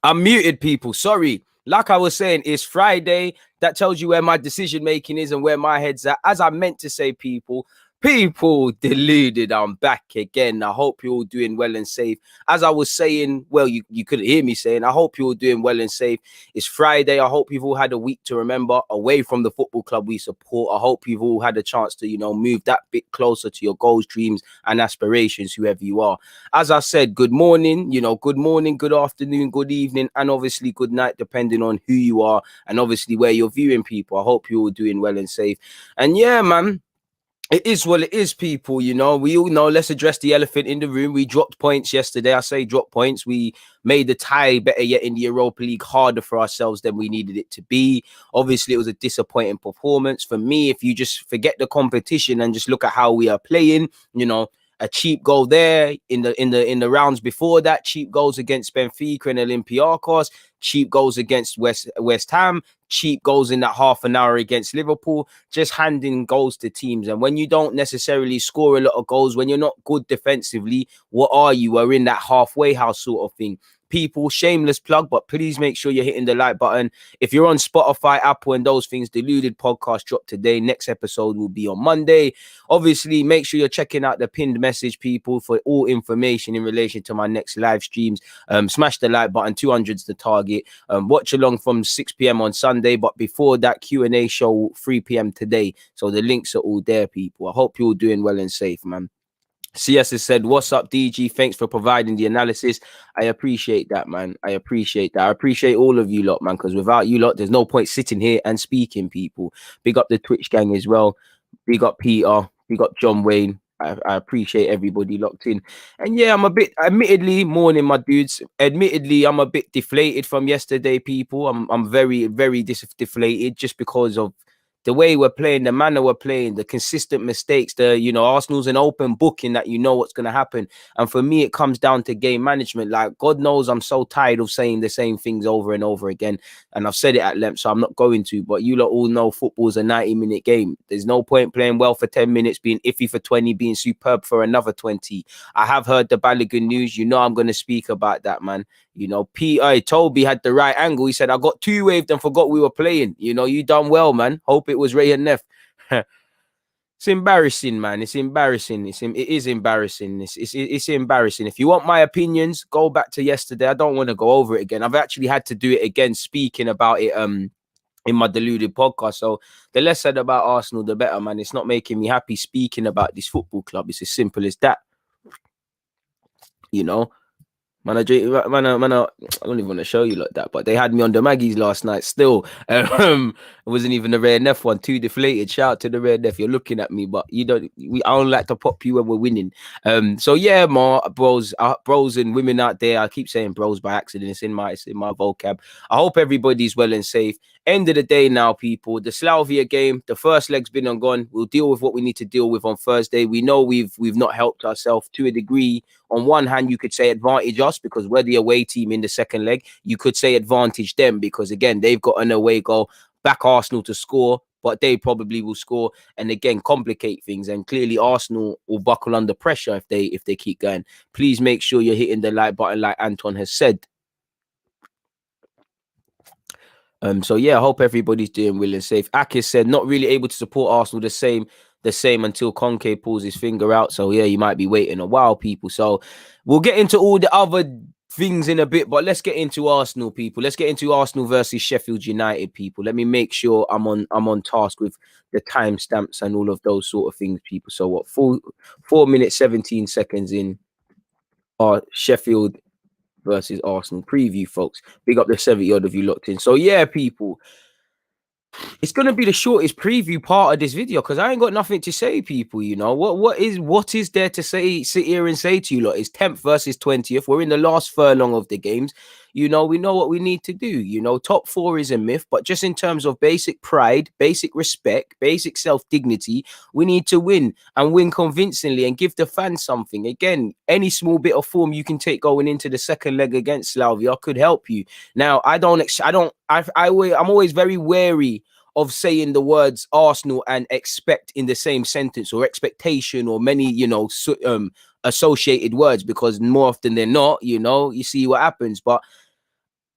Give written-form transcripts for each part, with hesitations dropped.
I'm muted, people. Sorry. Like I was saying, it's Friday. That tells you where my decision making is and where my head's at. As I meant to say, people deluded. I'm back again. I hope you're all doing well and safe. As I was saying, well, you couldn't hear me saying, I hope you're all doing well and safe. It's Friday. I hope you've all had a week to remember away from the football club we support. I hope you've all had a chance to, move that bit closer to your goals, dreams, and aspirations, whoever you are. As I said, good morning, good morning, good afternoon, good evening, and obviously good night, depending on who you are and obviously where you're viewing, people. I hope you're all doing well and safe. And yeah, man. It is what it is, people. We all know, let's address the elephant in the room. We dropped points yesterday. I say drop points. We made the tie, better yet, in the Europa League harder for ourselves than we needed it to be. Obviously, it was a disappointing performance. For me, if you just forget the competition and just look at how we are playing, a cheap goal there in the rounds before that, cheap goals against Benfica and Olympiacos, cheap goals against West Ham, cheap goals in that half an hour against Liverpool, just handing goals to teams. And when you don't necessarily score a lot of goals, when you're not good defensively, what are you? We're in that halfway house sort of thing. People, shameless plug, but please make sure you're hitting the like button. If you're on Spotify, Apple, and those things, Deluded podcast drop today. Next episode will be on Monday. Obviously, make sure you're checking out the pinned message, people, for all information in relation to my next live streams. Smash the like button. 200's the target. Watch along from 6 p.m. on Sunday, but before that, Q&A show 3 p.m. today. So the links are all there, people. I hope you're all doing well and safe, man. CS has said, what's up, DG? Thanks for providing the analysis. I appreciate that, man. I appreciate that. I appreciate all of you lot, man, because without you lot, there's no point sitting here and speaking, people. Big up the Twitch gang as well. Big up Peter. Big up John Wayne. I appreciate everybody locked in. And yeah, admittedly, morning, my dudes. Admittedly, I'm a bit deflated from yesterday, people. I'm very, very deflated just because of the way we're playing, the manner we're playing, the consistent mistakes, Arsenal's an open book in that what's going to happen. And for me, it comes down to game management. Like, God knows I'm so tired of saying the same things over and over again. And I've said it at length, so I'm not going to. But you lot all know football's a 90-minute game. There's no point playing well for 10 minutes, being iffy for 20, being superb for another 20. I have heard the Balogun news. I'm going to speak about that, man. Toby had the right angle. He said, I got two waved and forgot we were playing. You done well, man. Hope it was Ray and Neff. It's embarrassing, man. It's embarrassing. It is embarrassing. It's embarrassing. If you want my opinions, go back to yesterday. I don't want to go over it again. I've actually had to do it again, speaking about it in my Deluded podcast. So the less said about Arsenal, the better, man. It's not making me happy speaking about this football club. It's as simple as that. Man, I don't even want to show you like that, but they had me on the Maggies last night still. It wasn't even a Rare Neff one, too deflated. Shout out to the Rare Neff. You're looking at me, but I don't like to pop you when we're winning. So yeah, bros and women out there. I keep saying bros by accident. It's in my vocab. I hope everybody's well and safe. End of the day now, people. The Slavia game, the first leg's been and gone. We'll deal with what we need to deal with on Thursday. We know we've not helped ourselves to a degree. On one hand, you could say advantage us because we're the away team in the second leg. You could say advantage them because, again, they've got an away goal, back Arsenal to score, but they probably will score and, again, complicate things. And clearly Arsenal will buckle under pressure if they keep going. Please make sure you're hitting the like button like Anton has said. So yeah, I hope everybody's doing well and safe. Akis said, not really able to support Arsenal the same until Conke pulls his finger out. So yeah, you might be waiting a while, people. So we'll get into all the other things in a bit, but let's get into Arsenal, people. Let's get into Arsenal versus Sheffield United, people. Let me make sure I'm on task with the timestamps and all of those sort of things, people. So what, 4 minutes 17 seconds in Sheffield versus Arsenal preview, folks. Big up the 70 odd of you locked in. So yeah, people, it's gonna be the shortest preview part of this video because I ain't got nothing to say, people. What is there to say? Sit here and say to you lot, it's 10th versus 20th. We're in the last furlong of the games. We know what we need to do. Top four is a myth, but just in terms of basic pride, basic respect, basic self-dignity, we need to win and win convincingly and give the fans something. Again, any small bit of form you can take going into the second leg against Slavia could help you. Now, I'm always very wary of saying the words Arsenal and expect in the same sentence, or expectation, or many, associated words, because more often than not, you see what happens. But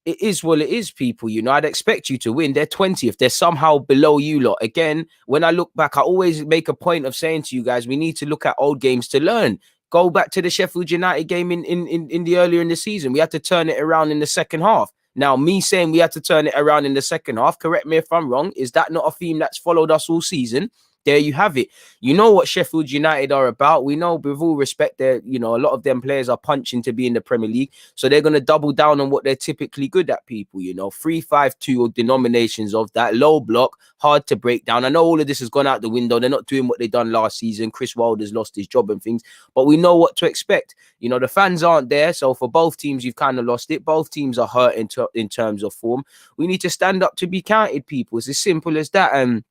it is what it is, people. You know, I'd expect you to win. They're 20th. They're somehow below you lot. Again, when I look back, I always make a point of saying to you guys, we need to look at old games to learn. Go back to the Sheffield United game in the earlier in the season. We had to turn it around in the second half. Now, me saying we had to turn it around in the second half, correct me if I'm wrong, is that not a theme that's followed us all season? There you have it. You know what Sheffield United are about. We know, with all respect, they're, you know, a lot of them players are punching to be in the Premier League. So they're going to double down on what they're typically good at, people. You know, 3-5-2 or denominations of that, low block, hard to break down. I know all of this has gone out the window. They're not doing what they done last season. Chris Wilder's lost his job and things, but we know what to expect. You know, the fans aren't there. So for both teams, you've kind of lost it. Both teams are hurt in terms of form. We need to stand up to be counted, people. It's as simple as that. And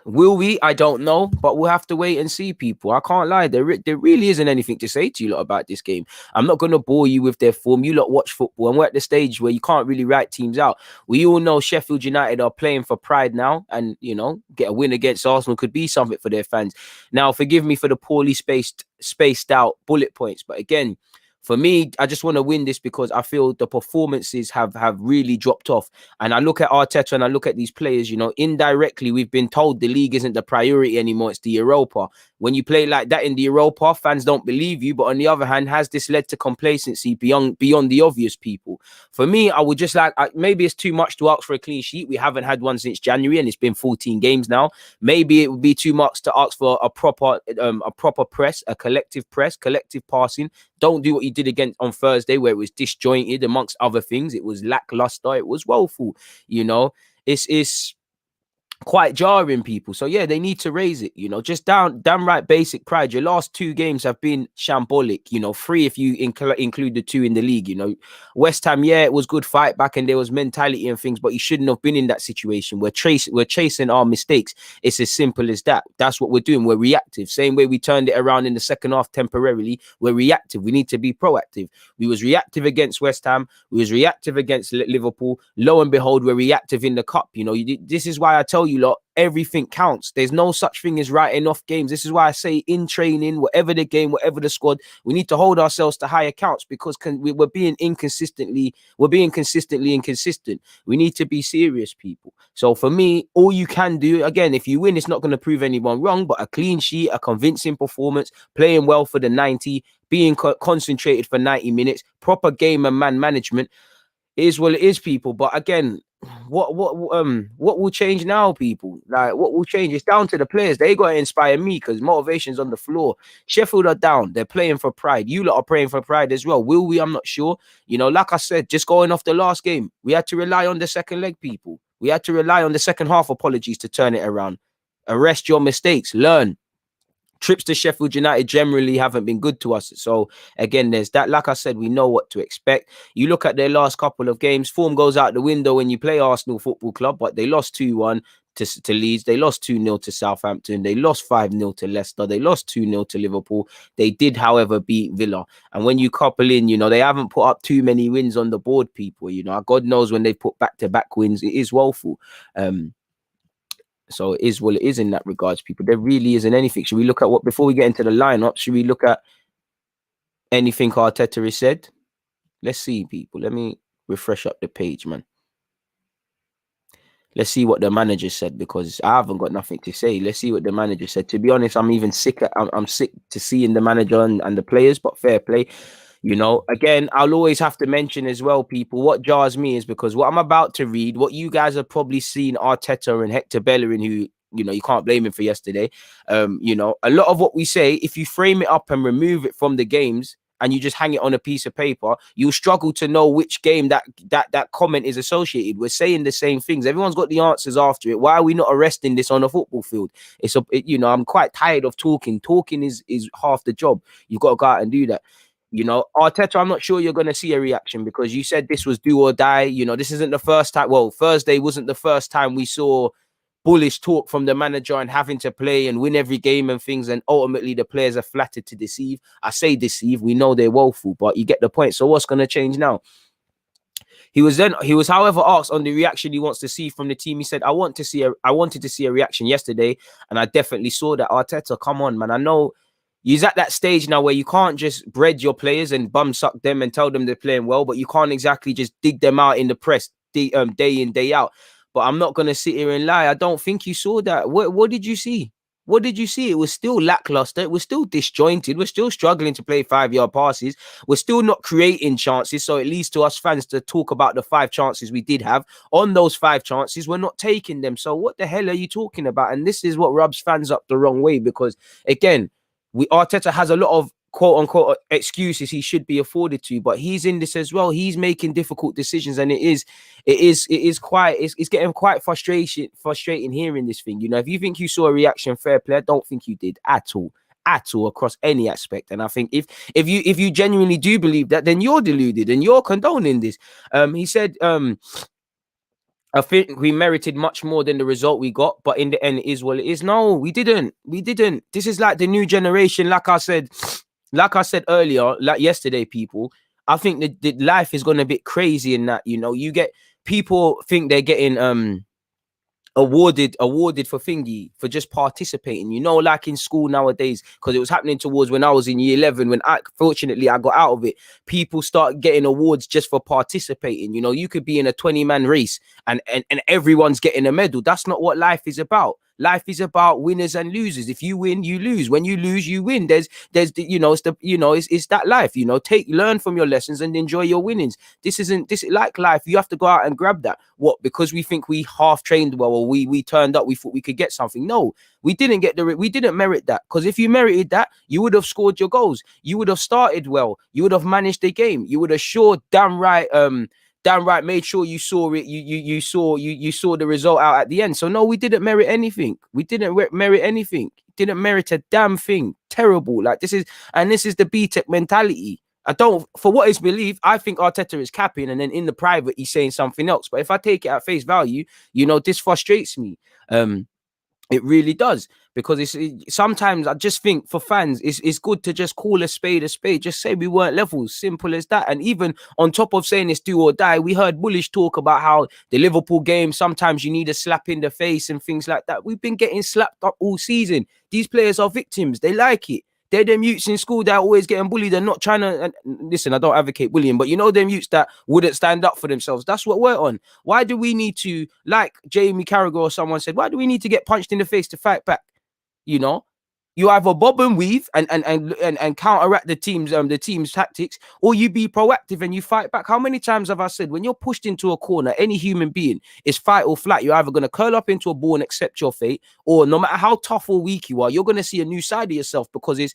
will we? I don't know, but we'll have to wait and see, people. I can't lie. There really isn't anything to say to you lot about this game. I'm not going to bore you with their form. You lot watch football, and we're at the stage where you can't really write teams out. We all know Sheffield United are playing for pride now, and, you know, get a win against Arsenal could be something for their fans. Now, forgive me for the poorly spaced out bullet points, but again, for me, I just want to win this because I feel the performances have really dropped off. And I look at Arteta and I look at these players, you know, indirectly, we've been told the league isn't the priority anymore. It's the Europa. When you play like that in the Europa, fans don't believe you. But on the other hand, has this led to complacency beyond the obvious, people? For me, I would just like, maybe it's too much to ask for a clean sheet. We haven't had one since January and it's been 14 games now. Maybe it would be too much to ask for a proper press, a collective press, collective passing. Don't do what you did again on Thursday, where it was disjointed amongst other things. It was lackluster. It was woeful. You know, it's quite jarring, people. So yeah, they need to raise it, you know, just downright basic pride. Your last 2 games have been shambolic, you know, 3 if you include the 2 in the league. You know, West Ham, yeah, it was good fight back and there was mentality and things, but you shouldn't have been in that situation. We're chasing our mistakes. It's as simple as that. That's what we're doing. We're reactive. Same way we turned it around in the second half temporarily. We're reactive. We need to be proactive. We was reactive against West Ham. We was reactive against Liverpool. Lo and behold, we're reactive in the cup. You know, this is why I tell you lot, everything counts. There's no such thing as writing off games. This is why I say in training, whatever the game, whatever the squad, we need to hold ourselves to higher counts because we're being consistently inconsistent. We need to be serious, people. So for me, all you can do, again, if you win, it's not going to prove anyone wrong, but a clean sheet, a convincing performance, playing well for the 90, being concentrated for 90 minutes, proper game and man management is what it is, people. But again, what will change now, people? Like, what will change? It's down to the players. They got to inspire me because motivation's on the floor. Sheffield are down. They're playing for pride. You lot are praying for pride as well. Will we? I'm not sure. You know, like I said, just going off the last game, we had to rely on the second leg, people. We had to rely on the second half, apologies, to turn it around. Arrest your mistakes. Learn. Trips to Sheffield United generally haven't been good to us. So again, there's that. Like I said, we know what to expect. You look at their last couple of games, form goes out the window when you play Arsenal Football Club, but they lost 2-1 to Leeds. They lost 2-0 to Southampton. They lost 5-0 to Leicester. They lost 2-0 to Liverpool. They did, however, beat Villa. And when you couple in, you know, they haven't put up too many wins on the board, people. You know, God knows when they put back-to-back wins, it is woeful. So it is what it is in that regards, people. There really isn't anything. Should we look at what, before we get into the lineup, should we look at anything Arteta has said? Let's see, people. Let me refresh up the page, man. Let's see what the manager said, because I haven't got nothing to say. Let's see what the manager said. To be honest, I'm even sick. I'm sick to seeing the manager and the players, but fair play. You know, again, I'll always have to mention as well, people, what jars me is because what I'm about to read, what you guys have probably seen Arteta and Hector Bellerin, who, you know, you can't blame him for yesterday. You know, a lot of what we say, if you frame it up and remove it from the games and you just hang it on a piece of paper, you'll struggle to know which game that comment is associated. We're saying the same things. Everyone's got the answers after it. Why are we not arresting this on a football field? You know, I'm quite tired of talking. Talking is half the job. You've got to go out and do that. You know, Arteta, I'm not sure you're going to see a reaction because you said this was do or die. You know, this isn't the first time. Well, Thursday wasn't the first time we saw bullish talk from the manager and having to play and win every game and things. And ultimately, the players are flattered to deceive. I say deceive. We know they're woeful, but you get the point. So what's going to change now? He was, however, asked on the reaction he wants to see from the team. He said, I wanted to see a reaction yesterday, and I definitely saw that. Arteta, come on, man. I know He's at that stage now where you can't just bread your players and bum suck them and tell them they're playing well, but you can't exactly just dig them out in the press day in, day out. But I'm not going to sit here and lie. I don't think you saw that. What did you see? What did you see? It was still lackluster. It was still disjointed. We're still struggling to play 5-yard passes. We're still not creating chances. So it leads to us fans to talk about the 5 chances we did have. On those 5 chances, we're not taking them. So what the hell are you talking about? And this is what rubs fans up the wrong way, because again, Arteta has a lot of quote unquote excuses he should be afforded to, but he's in this as well. He's making difficult decisions, and it's getting quite frustrating hearing this thing. You know, if you think you saw a reaction, fair play. I don't think you did at all across any aspect. And I think if you genuinely do believe that, then you're deluded and you're condoning this. He said I think we merited much more than the result we got, but in the end, it is what it is. No, we didn't. We didn't. This is like the new generation. Like I said earlier, like yesterday, people. I think that the life is going a bit crazy in that. You know, you get people think they're getting awarded for thingy for just participating, you know, like in school nowadays, because it was happening towards when I was in year 11, when I got out of it. People start getting awards just for participating. You know, you could be in a 20-man race and everyone's getting a medal. That's not what life is about. Life is about winners and losers. If you win, you lose. When you lose, you win. It's that life. You know, learn from your lessons and enjoy your winnings. This like life. You have to go out and grab that. What? Because we think we half trained well, or we turned up, we thought we could get something. No, we didn't merit that. Because if you merited that, you would have scored your goals. You would have started well. You would have managed the game. You would have damn right made sure you saw it. You saw the result out at the end. So no, we didn't merit anything. We didn't merit anything. Didn't merit a damn thing. Terrible. Like this is the B-Tech mentality. For what is believed, I think Arteta is capping, and then in the private he's saying something else. But if I take it at face value, you know, this frustrates me. It really does, because sometimes I just think for fans, it's good to just call a spade a spade. Just say we weren't levels, simple as that. And even on top of saying it's do or die, we heard Bullish talk about how the Liverpool game, sometimes you need a slap in the face and things like that. We've been getting slapped up all season. These players are victims. They like it. They're them youths in school that are always getting bullied and not trying to. And listen, I don't advocate bullying, but you know them youths that wouldn't stand up for themselves. That's what we're on. Why do we need to, like Jamie Carragher or someone said, why do we need to get punched in the face to fight back? You know, you either bob and weave and counteract the team's tactics, or you be proactive and you fight back. How many times have I said, when you're pushed into a corner, any human being is fight or flight. You're either going to curl up into a ball and accept your fate, or no matter how tough or weak you are, you're going to see a new side of yourself, because it's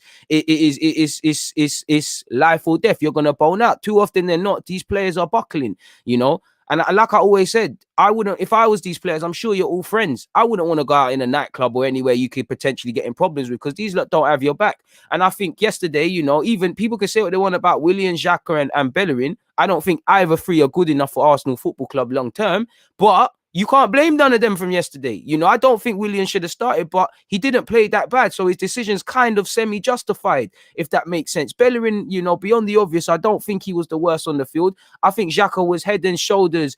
life or death. You're going to bone out. Too often than not, these players are buckling, you know. And like I always said, I wouldn't, if I was these players, I'm sure you're all friends, I wouldn't want to go out in a nightclub or anywhere you could potentially get in problems with, because these lot don't have your back. And I think yesterday, you know, even people can say what they want about Willian, Xhaka and Bellerin. I don't think either three are good enough for Arsenal Football Club long term, but you can't blame none of them from yesterday. You know, I don't think Willian should have started, but he didn't play that bad. So his decision's kind of semi-justified, if that makes sense. Bellerin, you know, beyond the obvious, I don't think he was the worst on the field. I think Xhaka was head and shoulders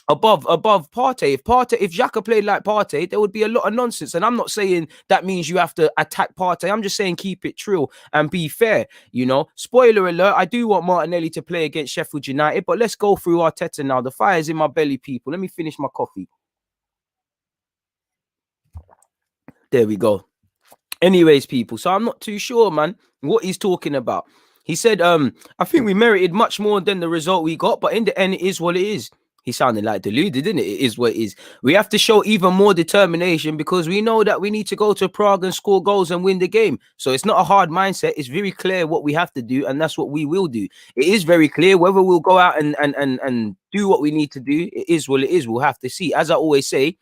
above Partey. If Xhaka played like Partey, there would be a lot of nonsense. And I'm not saying that means you have to attack Partey. I'm just saying keep it true and be fair. You know, spoiler alert, I do want Martinelli to play against Sheffield United, but let's go through Arteta now. The fire's in my belly, people. Let me finish my coffee. There we go. Anyways, people, so I'm not too sure, man, what he's talking about. He said, I think we merited much more than the result we got, but in the end, it is what it is. He sounded like deluded, didn't it? It is what it is. We have to show even more determination, because we know that we need to go to Prague and score goals and win the game. So it's not a hard mindset. It's very clear what we have to do, and that's what we will do. It is very clear whether we'll go out and do what we need to do. It is what it is. We'll have to see. As I always say,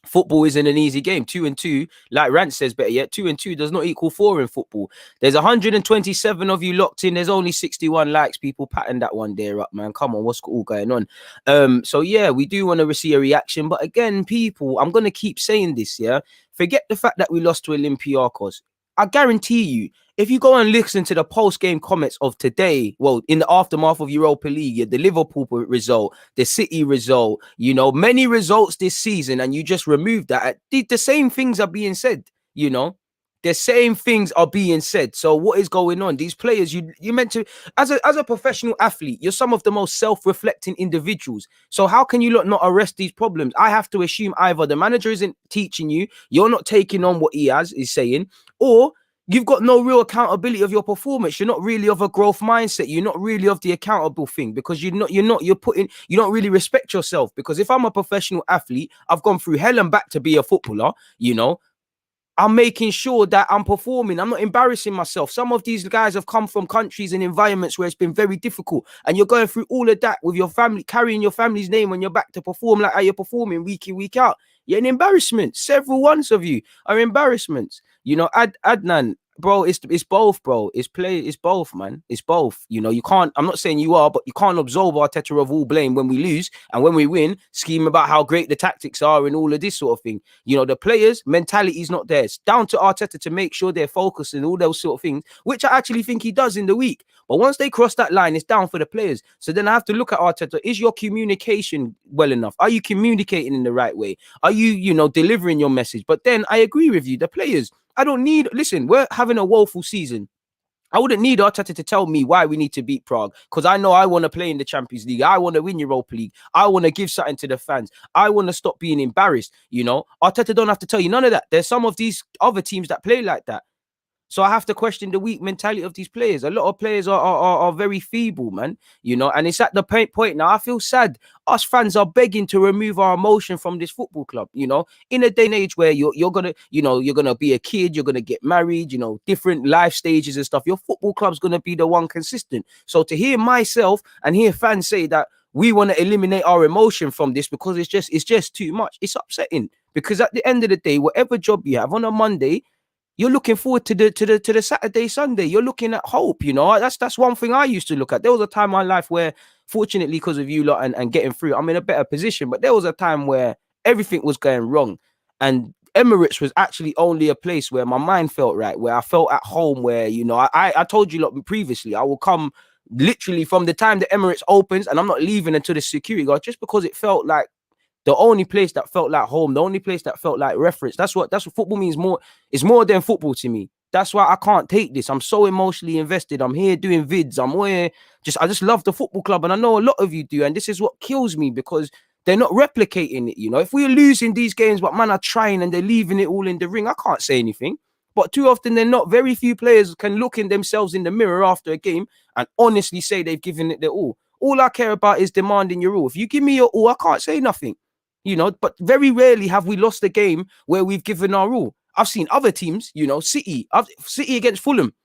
football isn't an easy game. 2 and 2, like Rant says, better yet, 2 and 2 does not equal 4 in football. There's 127 of you locked in. There's only 61 likes. People pattern that one there up, man. Come on, what's all going on? So yeah, we do want to see a reaction. But again, people, I'm going to keep saying this, yeah? Forget the fact that we lost to Olympiacos. I guarantee you, if you go and listen to the post-game comments of today, well, in the aftermath of Europa League, the Liverpool result, the City result, you know, many results this season, and you just remove that, the same things are being said, you know. The same things are being said. So what is going on? These players, you meant to, as a professional athlete, you're some of the most self-reflecting individuals. So how can you not arrest these problems? I have to assume either the manager isn't teaching you, you're not taking on what he is saying, or you've got no real accountability of your performance. You're not really of a growth mindset. You're not really of the accountable thing, because you don't really respect yourself. Because if I'm a professional athlete, I've gone through hell and back to be a footballer, I'm making sure that I'm performing. I'm not embarrassing myself. Some of these guys have come from countries and environments where it's been very difficult, and you're going through all of that with your family, carrying your family's name when you're back to perform like how you're performing week in, week out. You're an embarrassment. Several ones of you are embarrassments. Adnan, bro, it's both, bro. It's both, man. It's both. You can't, I'm not saying you are, but you can't absolve Arteta of all blame when we lose, and when we win, scheme about how great the tactics are and all of this sort of thing. The players' mentality is not there. It's down to Arteta to make sure they're focused and all those sort of things, which I actually think he does in the week. But once they cross that line, it's down for the players. So then I have to look at Arteta. Is your communication well enough? Are you communicating in the right way? Are you, delivering your message? But then I agree with you. The players, listen, we're having a woeful season. I wouldn't need Arteta to tell me why we need to beat Prague, because I know I want to play in the Champions League. I want to win Europa League. I want to give something to the fans. I want to stop being embarrassed. Arteta don't have to tell you none of that. There's some of these other teams that play like that. So I have to question the weak mentality of these players. A lot of players are very feeble, man. And it's at the point now. I feel sad. Us fans are begging to remove our emotion from this football club. In a day and age where you're gonna be a kid, you're gonna get married, different life stages and stuff. Your football club's gonna be the one consistent. So to hear myself and hear fans say that we want to eliminate our emotion from this because it's just too much, it's upsetting. Because at the end of the day, whatever job you have on a Monday, you're looking forward to the Saturday, Sunday. You're looking at hope, That's one thing I used to look at. There was a time in my life where, fortunately, because of you lot and getting through, I'm in a better position. But there was a time where everything was going wrong. And Emirates was actually only a place where my mind felt right, where I felt at home, where, I told you lot previously, I will come literally from the time the Emirates opens, and I'm not leaving until the security guard, just because it felt like the only place that felt like home, the only place that felt like reference. That's what football means. It's more than football to me. That's why I can't take this. I'm so emotionally invested. I'm here doing vids. I just love the football club, and I know a lot of you do. And this is what kills me, because they're not replicating it. If we're losing these games, but man are trying and they're leaving it all in the ring, I can't say anything. But too often they're not. Very few players can look in themselves in the mirror after a game and honestly say they've given it their all. All I care about is demanding your all. If you give me your all, I can't say nothing. But very rarely have we lost a game where we've given our all. I've seen other teams, City against Fulham.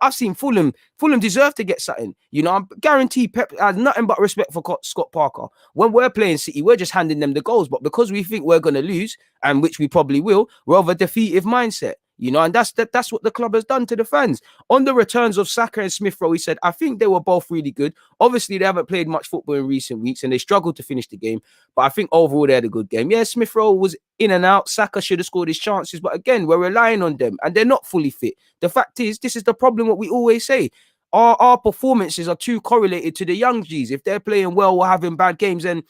I've seen Fulham deserve to get something. I guarantee Pep has nothing but respect for Scott Parker. When we're playing City, we're just handing them the goals. But because we think we're going to lose, and which we probably will, we're of a defeative mindset. And that's what the club has done to the fans. On the returns of Saka and Smith Rowe, he said, I think they were both really good. Obviously, they haven't played much football in recent weeks and they struggled to finish the game. But I think overall, they had a good game. Yeah, Smith Rowe was in and out. Saka should have scored his chances. But again, we're relying on them and they're not fully fit. The fact is, this is the problem, what we always say. Our performances are too correlated to the young G's. If they're playing well or having bad games, then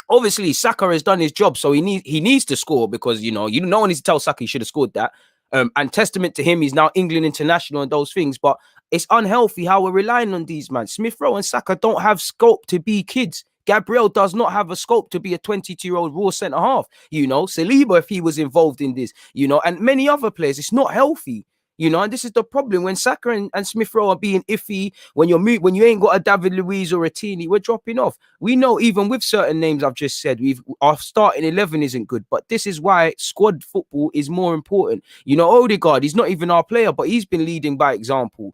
obviously Saka has done his job. So he needs to score, because, no one needs to tell Saka he should have scored that. And testament to him, he's now England international and those things. But it's unhealthy how we're relying on these, man. Smith Rowe and Saka don't have scope to be kids. Gabriel does not have a scope to be a 22-year-old raw centre-half. Saliba, if he was involved in this, and many other players, it's not healthy. And this is the problem when Saka and Smith Rowe are being iffy. When you ain't got a David Luiz or a Tini, we're dropping off. We know even with certain names I've just said, our starting 11 isn't good. But this is why squad football is more important. Odegaard, he's not even our player, but he's been leading by example.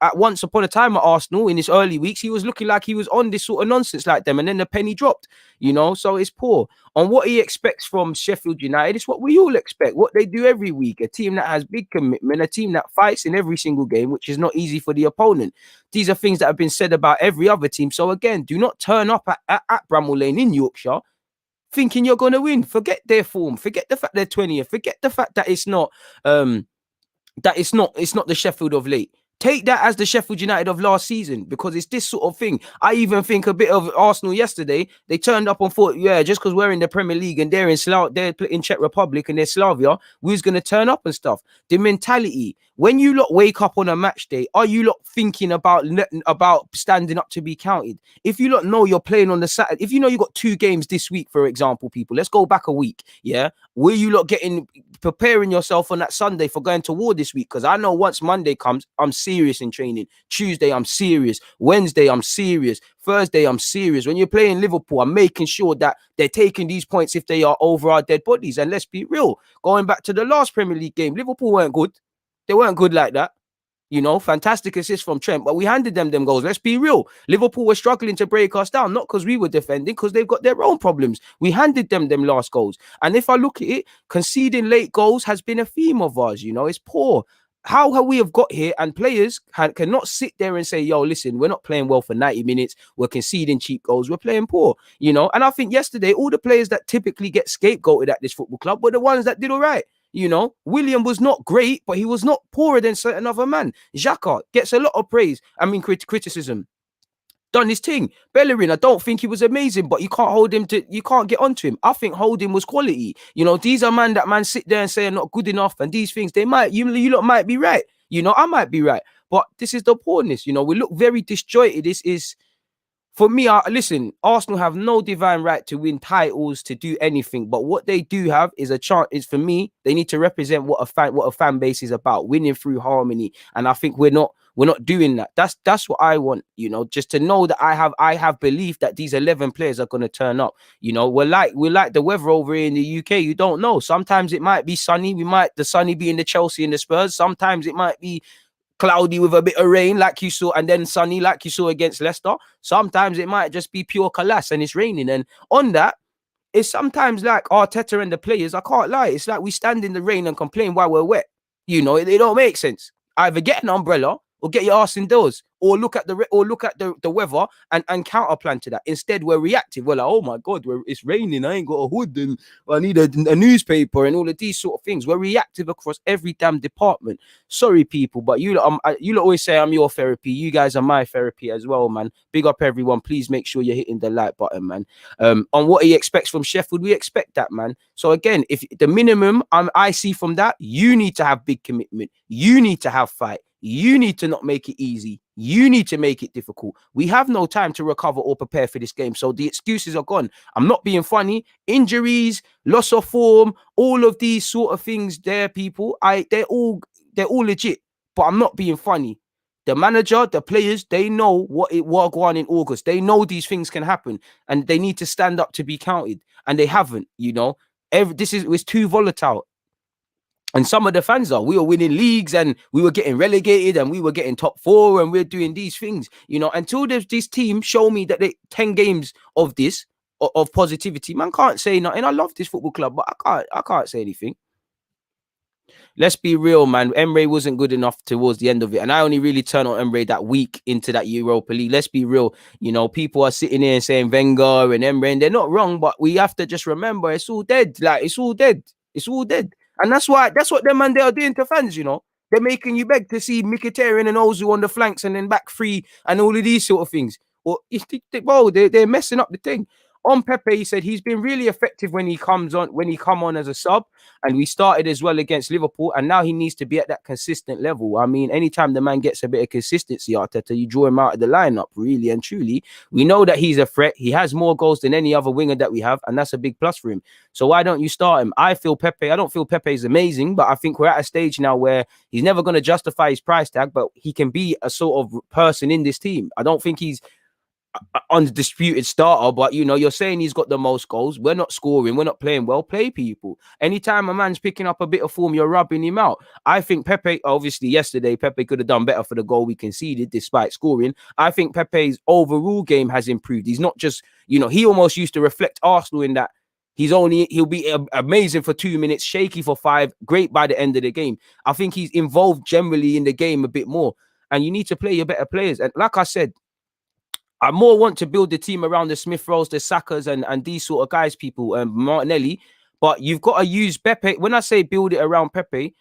At once upon a time at Arsenal in his early weeks, he was looking like he was on this sort of nonsense like them, and then the penny dropped. So it's poor. On what he expects from Sheffield United, it's what we all expect, what they do every week. A team that has big commitment, a team that fights in every single game, which is not easy for the opponent. These are things that have been said about every other team. So again, do not turn up at Bramall Lane in Yorkshire thinking you're going to win. Forget their form. Forget the fact they're 20th. Forget the fact that it's not the Sheffield of late. Take that as the Sheffield United of last season, because it's this sort of thing. I even think a bit of Arsenal yesterday. They turned up and thought, yeah, just because we're in the Premier League and they're in Czech Republic and they're Slavia, we're going to turn up and stuff. The mentality, when you lot wake up on a match day, are you lot thinking about standing up to be counted? If you lot know you're playing on the Saturday, if you know you got 2 games this week, for example, people, let's go back a week. Yeah. Will you lot preparing yourself on that Sunday for going to war this week? Because I know once Monday comes, I'm serious in training. Tuesday, I'm serious. Wednesday, I'm serious. Thursday, I'm serious. When you're playing Liverpool, I'm making sure that they're taking these points if they are over our dead bodies. And let's be real, going back to the last Premier League game, Liverpool weren't good. They weren't good like that. You know, fantastic assist from Trent, but we handed them goals. Let's be real. Liverpool were struggling to break us down, not because we were defending, because they've got their own problems. We handed them last goals. And if I look at it, conceding late goals has been a theme of ours. You know, it's poor. How have we got here? And players cannot sit there and say, yo, listen, we're not playing well for 90 minutes. We're conceding cheap goals. We're playing poor, you know. And I think yesterday, all the players that typically get scapegoated at this football club were the ones that did all right. You know, William was not great, but he was not poorer than certain other man. Xhaka gets a lot of praise. I mean, criticism. Done his thing. Bellerin, I don't think he was amazing, but you can't get onto him. I think Holding was quality. You know, these are man sit there and say are not good enough, and these things, you lot might be right. You know, I might be right. But this is the poorness. You know, we look very disjointed. This is, for me, listen, Arsenal have no divine right to win titles, to do anything. But what they do have is a chance. Is, for me, they need to represent what a fan base is about, winning through harmony. And I think we're not doing that. That's what I want, you know, just to know that I have belief that these 11 players are going to turn up. You know, we're like the weather over here in the UK. You don't know. Sometimes it might be sunny. The sunny be in the Chelsea and the Spurs. Sometimes it might be cloudy with a bit of rain like you saw, and then sunny like you saw against Leicester. Sometimes it might just be pure collapse and it's raining. And on that, it's sometimes like Arteta and the players, I can't lie, it's like we stand in the rain and complain why we're wet. You know, it don't make sense. Either get an umbrella or get your ass indoors, or look at the weather and counter plan to that. Instead, we're reactive. We're like, oh my God, it's raining. I ain't got a hood and I need a newspaper and all of these sort of things. We're reactive across every damn department. Sorry, people, but you always say I'm your therapy. You guys are my therapy as well, man. Big up everyone. Please make sure you're hitting the like button, man. On what he expects from Sheffield, we expect that, man. So again, if the minimum I see from that, you need to have big commitment. You need to have fight. You need to not make it easy. You need to make it difficult. We have no time to recover or prepare for this game. So the excuses are gone. I'm not being funny. Injuries, loss of form, all of these sort of things there, people, they're all legit. But I'm not being funny. The manager, the players, they know what go on in August. They know these things can happen and they need to stand up to be counted. And they haven't, you know. It's too volatile. And some of the fans we were winning leagues and we were getting relegated and we were getting top 4 and we're doing these things, you know, until there's this team show me that 10 games of this, of positivity, man, can't say nothing. I love this football club, but I can't say anything. Let's be real, man. Emre wasn't good enough towards the end of it. And I only really turned on Emre that week into that Europa League. Let's be real. You know, people are sitting here saying Wenger and Emre, and they're not wrong, but we have to just remember it's all dead. Like, it's all dead. It's all dead. And that's what them man they are doing to fans, you know. They're making you beg to see Mkhitaryan and Ozu on the flanks and then back free and all of these sort of things. Well, they're messing up the thing. On Pepe, he said he's been really effective when he come on as a sub, and we started as well against Liverpool, and now he needs to be at that consistent level. I mean, anytime the man gets a bit of consistency, Arteta, you draw him out of the lineup, really and truly. We know that he's a threat. He has more goals than any other winger that we have, and that's a big plus for him. So why don't you start him? I don't feel Pepe is amazing, but I think we're at a stage now where he's never going to justify his price tag, but he can be a sort of person in this team. I don't think he's undisputed starter, but you know, you're saying he's got the most goals. We're not scoring, we're not playing well. Play people. Anytime a man's picking up a bit of form, you're rubbing him out. I think Pepe, obviously yesterday, Pepe could have done better for the goal we conceded despite scoring. I think Pepe's overall game has improved. He's not just, you know, he almost used to reflect Arsenal in that he'll be amazing for 2 minutes, shaky for 5, great by the end of the game. I think he's involved generally in the game a bit more, and you need to play your better players. And like I said, I more want to build the team around the Smith Rowes, the Sakas, and these sort of guys, people, Martinelli. But you've got to use Pepe. When I say build it around Pepe,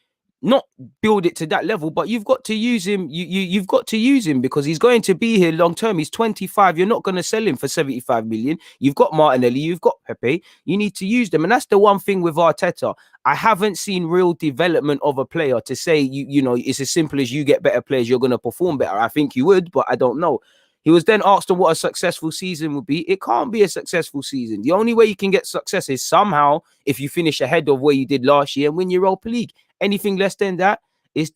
not build it to that level, but you've got to use him. You've got to use him because he's going to be here long term. He's 25. You're not going to sell him for 75 million. You've got Martinelli, you've got Pepe. You need to use them, and that's the one thing with Arteta. I haven't seen real development of a player to say you know it's as simple as you get better players, you're going to perform better. I think you would, but I don't know. He was then asked on what a successful season would be. It can't be a successful season. The only way you can get success is somehow if you finish ahead of where you did last year and win your Europa League. Anything less than that is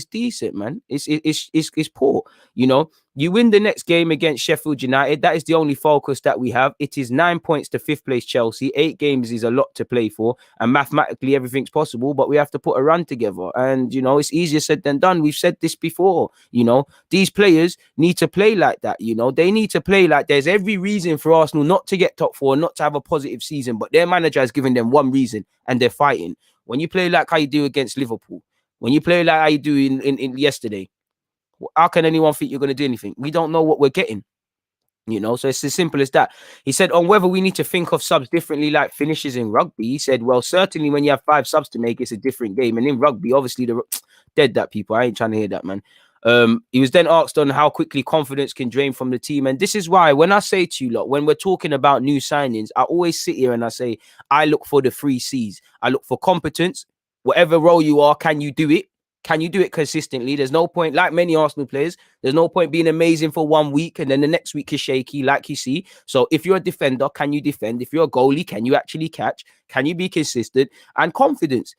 decent, man. It's poor. You know, you win the next game against Sheffield United. That is the only focus that we have. It is 9 points to 5th place Chelsea. 8 games is a lot to play for, and mathematically everything's possible. But we have to put a run together, and you know it's easier said than done. We've said this before. You know, these players need to play like that. You know, they need to play like there's every reason for Arsenal not to get top 4, not to have a positive season. But their manager has given them one reason, and they're fighting. When you play like how you do against Liverpool, when you play like how you do in yesterday, how can anyone think you're going to do anything? We don't know what we're getting, you know? So it's as simple as that. He said on whether we need to think of subs differently like finishes in rugby. He said, well, certainly when you have 5 subs to make, it's a different game. And in rugby, obviously, dead that people. I ain't trying to hear that, man. He was then asked on how quickly confidence can drain from the team. And this is why when I say to you lot, when we're talking about new signings, I always sit here and I say, I look for the 3 C's. I look for competence. Whatever role you are, can you do it? Can you do it consistently? There's no point, like many Arsenal players, there's no point being amazing for 1 week and then the next week is shaky, like you see. So if you're a defender, can you defend? If you're a goalie, can you actually catch? Can you be consistent? And confidence.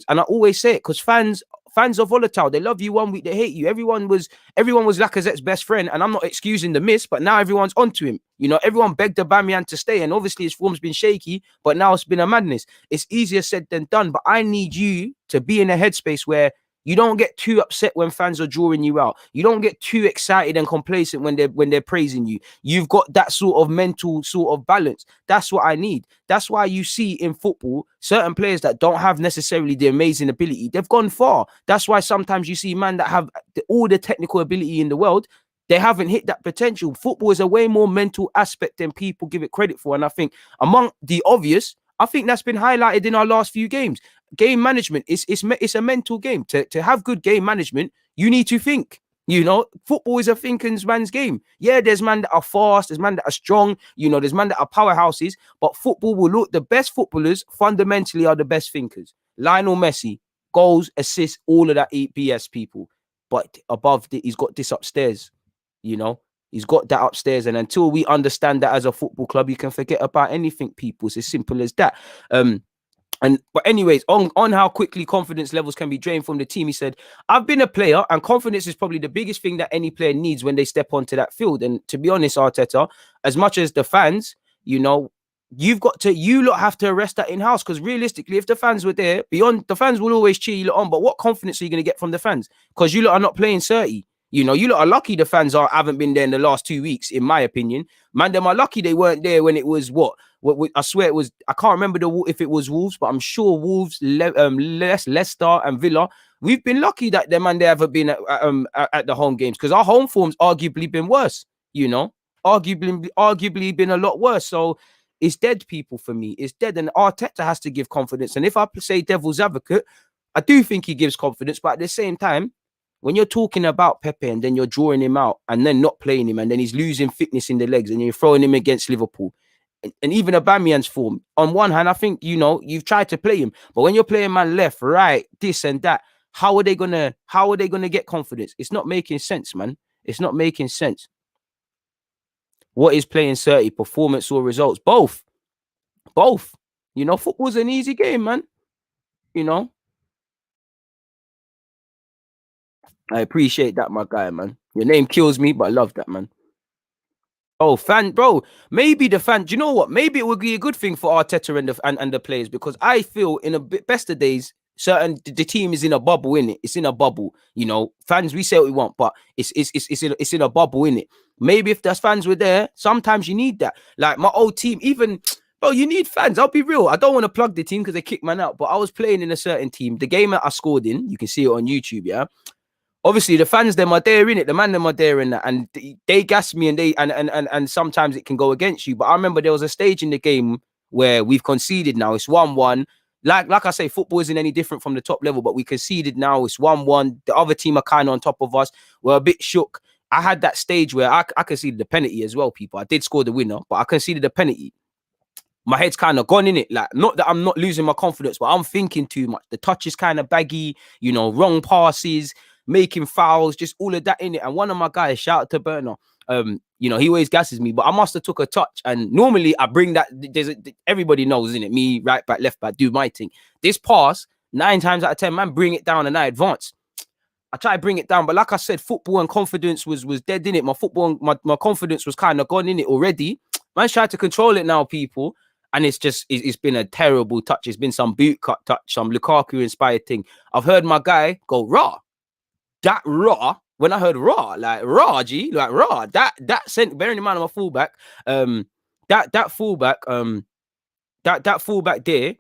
And I always say it because fans are volatile. They love you 1 week, they hate you. Everyone was Lacazette's best friend, and I'm not excusing the miss, but now everyone's onto him. You know, everyone begged Aubameyang to stay, and obviously his form's been shaky, but now it's been a madness. It's easier said than done, but I need you to be in a headspace where you don't get too upset when fans are drawing you out. You don't get too excited and complacent when they're praising you. You've got that sort of mental sort of balance. That's what I need. That's why you see in football certain players that don't have necessarily the amazing ability, they've gone far. That's why sometimes you see men that have all the technical ability in the world, they haven't hit that potential. Football is a way more mental aspect than people give it credit for. And I think among the obvious, I think that's been highlighted in our last few games. Game management, it's a mental game. To have good game management, you need to think. You know, football is a thinking man's game. Yeah, there's men that are fast, there's men that are strong, you know, there's men that are powerhouses, but football will look, the best footballers fundamentally are the best thinkers. Lionel Messi, goals, assists, all of that BS people. But above, he's got this upstairs, you know. He's got that upstairs, and until we understand that as a football club, you can forget about anything, people. It's as simple as that. But anyways, on how quickly confidence levels can be drained from the team, he said, I've been a player, and confidence is probably the biggest thing that any player needs when they step onto that field. And to be honest, Arteta, as much as the fans, you know, you lot have to arrest that in-house, because realistically, if the fans were there, beyond the fans will always cheer you lot on, but what confidence are you going to get from the fans? Because you lot are not playing 30. You know, you lot are lucky the fans haven't been there in the last 2 weeks, in my opinion. Man, them are lucky they weren't there when it was what I swear it was, I can't remember if it was Wolves, but I'm sure Wolves, Leicester and Villa. We've been lucky that them and they haven't been at the home games, because our home form's arguably been worse, you know, arguably been a lot worse. So it's dead, people, for me. It's dead, and Arteta has to give confidence. And if I say devil's advocate, I do think he gives confidence, but at the same time, when you're talking about Pepe and then you're drawing him out and then not playing him and then he's losing fitness in the legs and you're throwing him against Liverpool and even Aubameyang's form, on one hand, I think, you know, you've tried to play him, but when you're playing man left, right, this and that, how are they gonna get confidence? It's not making sense, man. It's not making sense. What is playing 30, performance or results? Both. You know, football's an easy game, man. You know. I appreciate that, my guy, man. Your name kills me, but I love that, man. Oh, bro. Maybe the fan. Do you know what? Maybe it would be a good thing for Arteta and the players, because I feel in a best of days, the team is in a bubble, innit? It's in a bubble. You know, fans, we say what we want, but it's in a bubble, innit? Maybe if there's fans were there, sometimes you need that. Like my old team, even. Bro, you need fans. I'll be real. I don't want to plug the team because they kicked man out, but I was playing in a certain team. The game that I scored in, you can see it on YouTube, yeah. Obviously, the fans them are there in it. The man them are there in that, and they gas me, and sometimes it can go against you. But I remember there was a stage in the game where we've conceded. Now it's 1-1. like I say, football isn't any different from the top level, but we conceded now. It's 1-1. The other team are kind of on top of us. We're a bit shook. I had that stage where I conceded the penalty as well, people. I did score the winner, but I conceded the penalty. My head's kind of gone in it. Like, not that I'm not losing my confidence, but I'm thinking too much. The touch is kind of baggy, you know, wrong passes, making fouls, just all of that in it. And one of my guys, shout out to Burner, you know, he always gasses me, but I must have took a touch. And normally I bring that, everybody knows, isn't it? Me, right back, left back, do my thing. This pass, 9 times out of 10, man, bring it down and I advance. I try to bring it down, but like I said, football and confidence was dead in it. My football, my confidence was kind of gone in it already. Man's tried to control it now, people. And it's been a terrible touch. It's been some boot cut touch, some Lukaku inspired thing. I've heard my guy go raw. That raw. When I heard raw, like raw, G, like raw. That sent. Bearing in mind I'm a fullback. That fullback. That fullback there.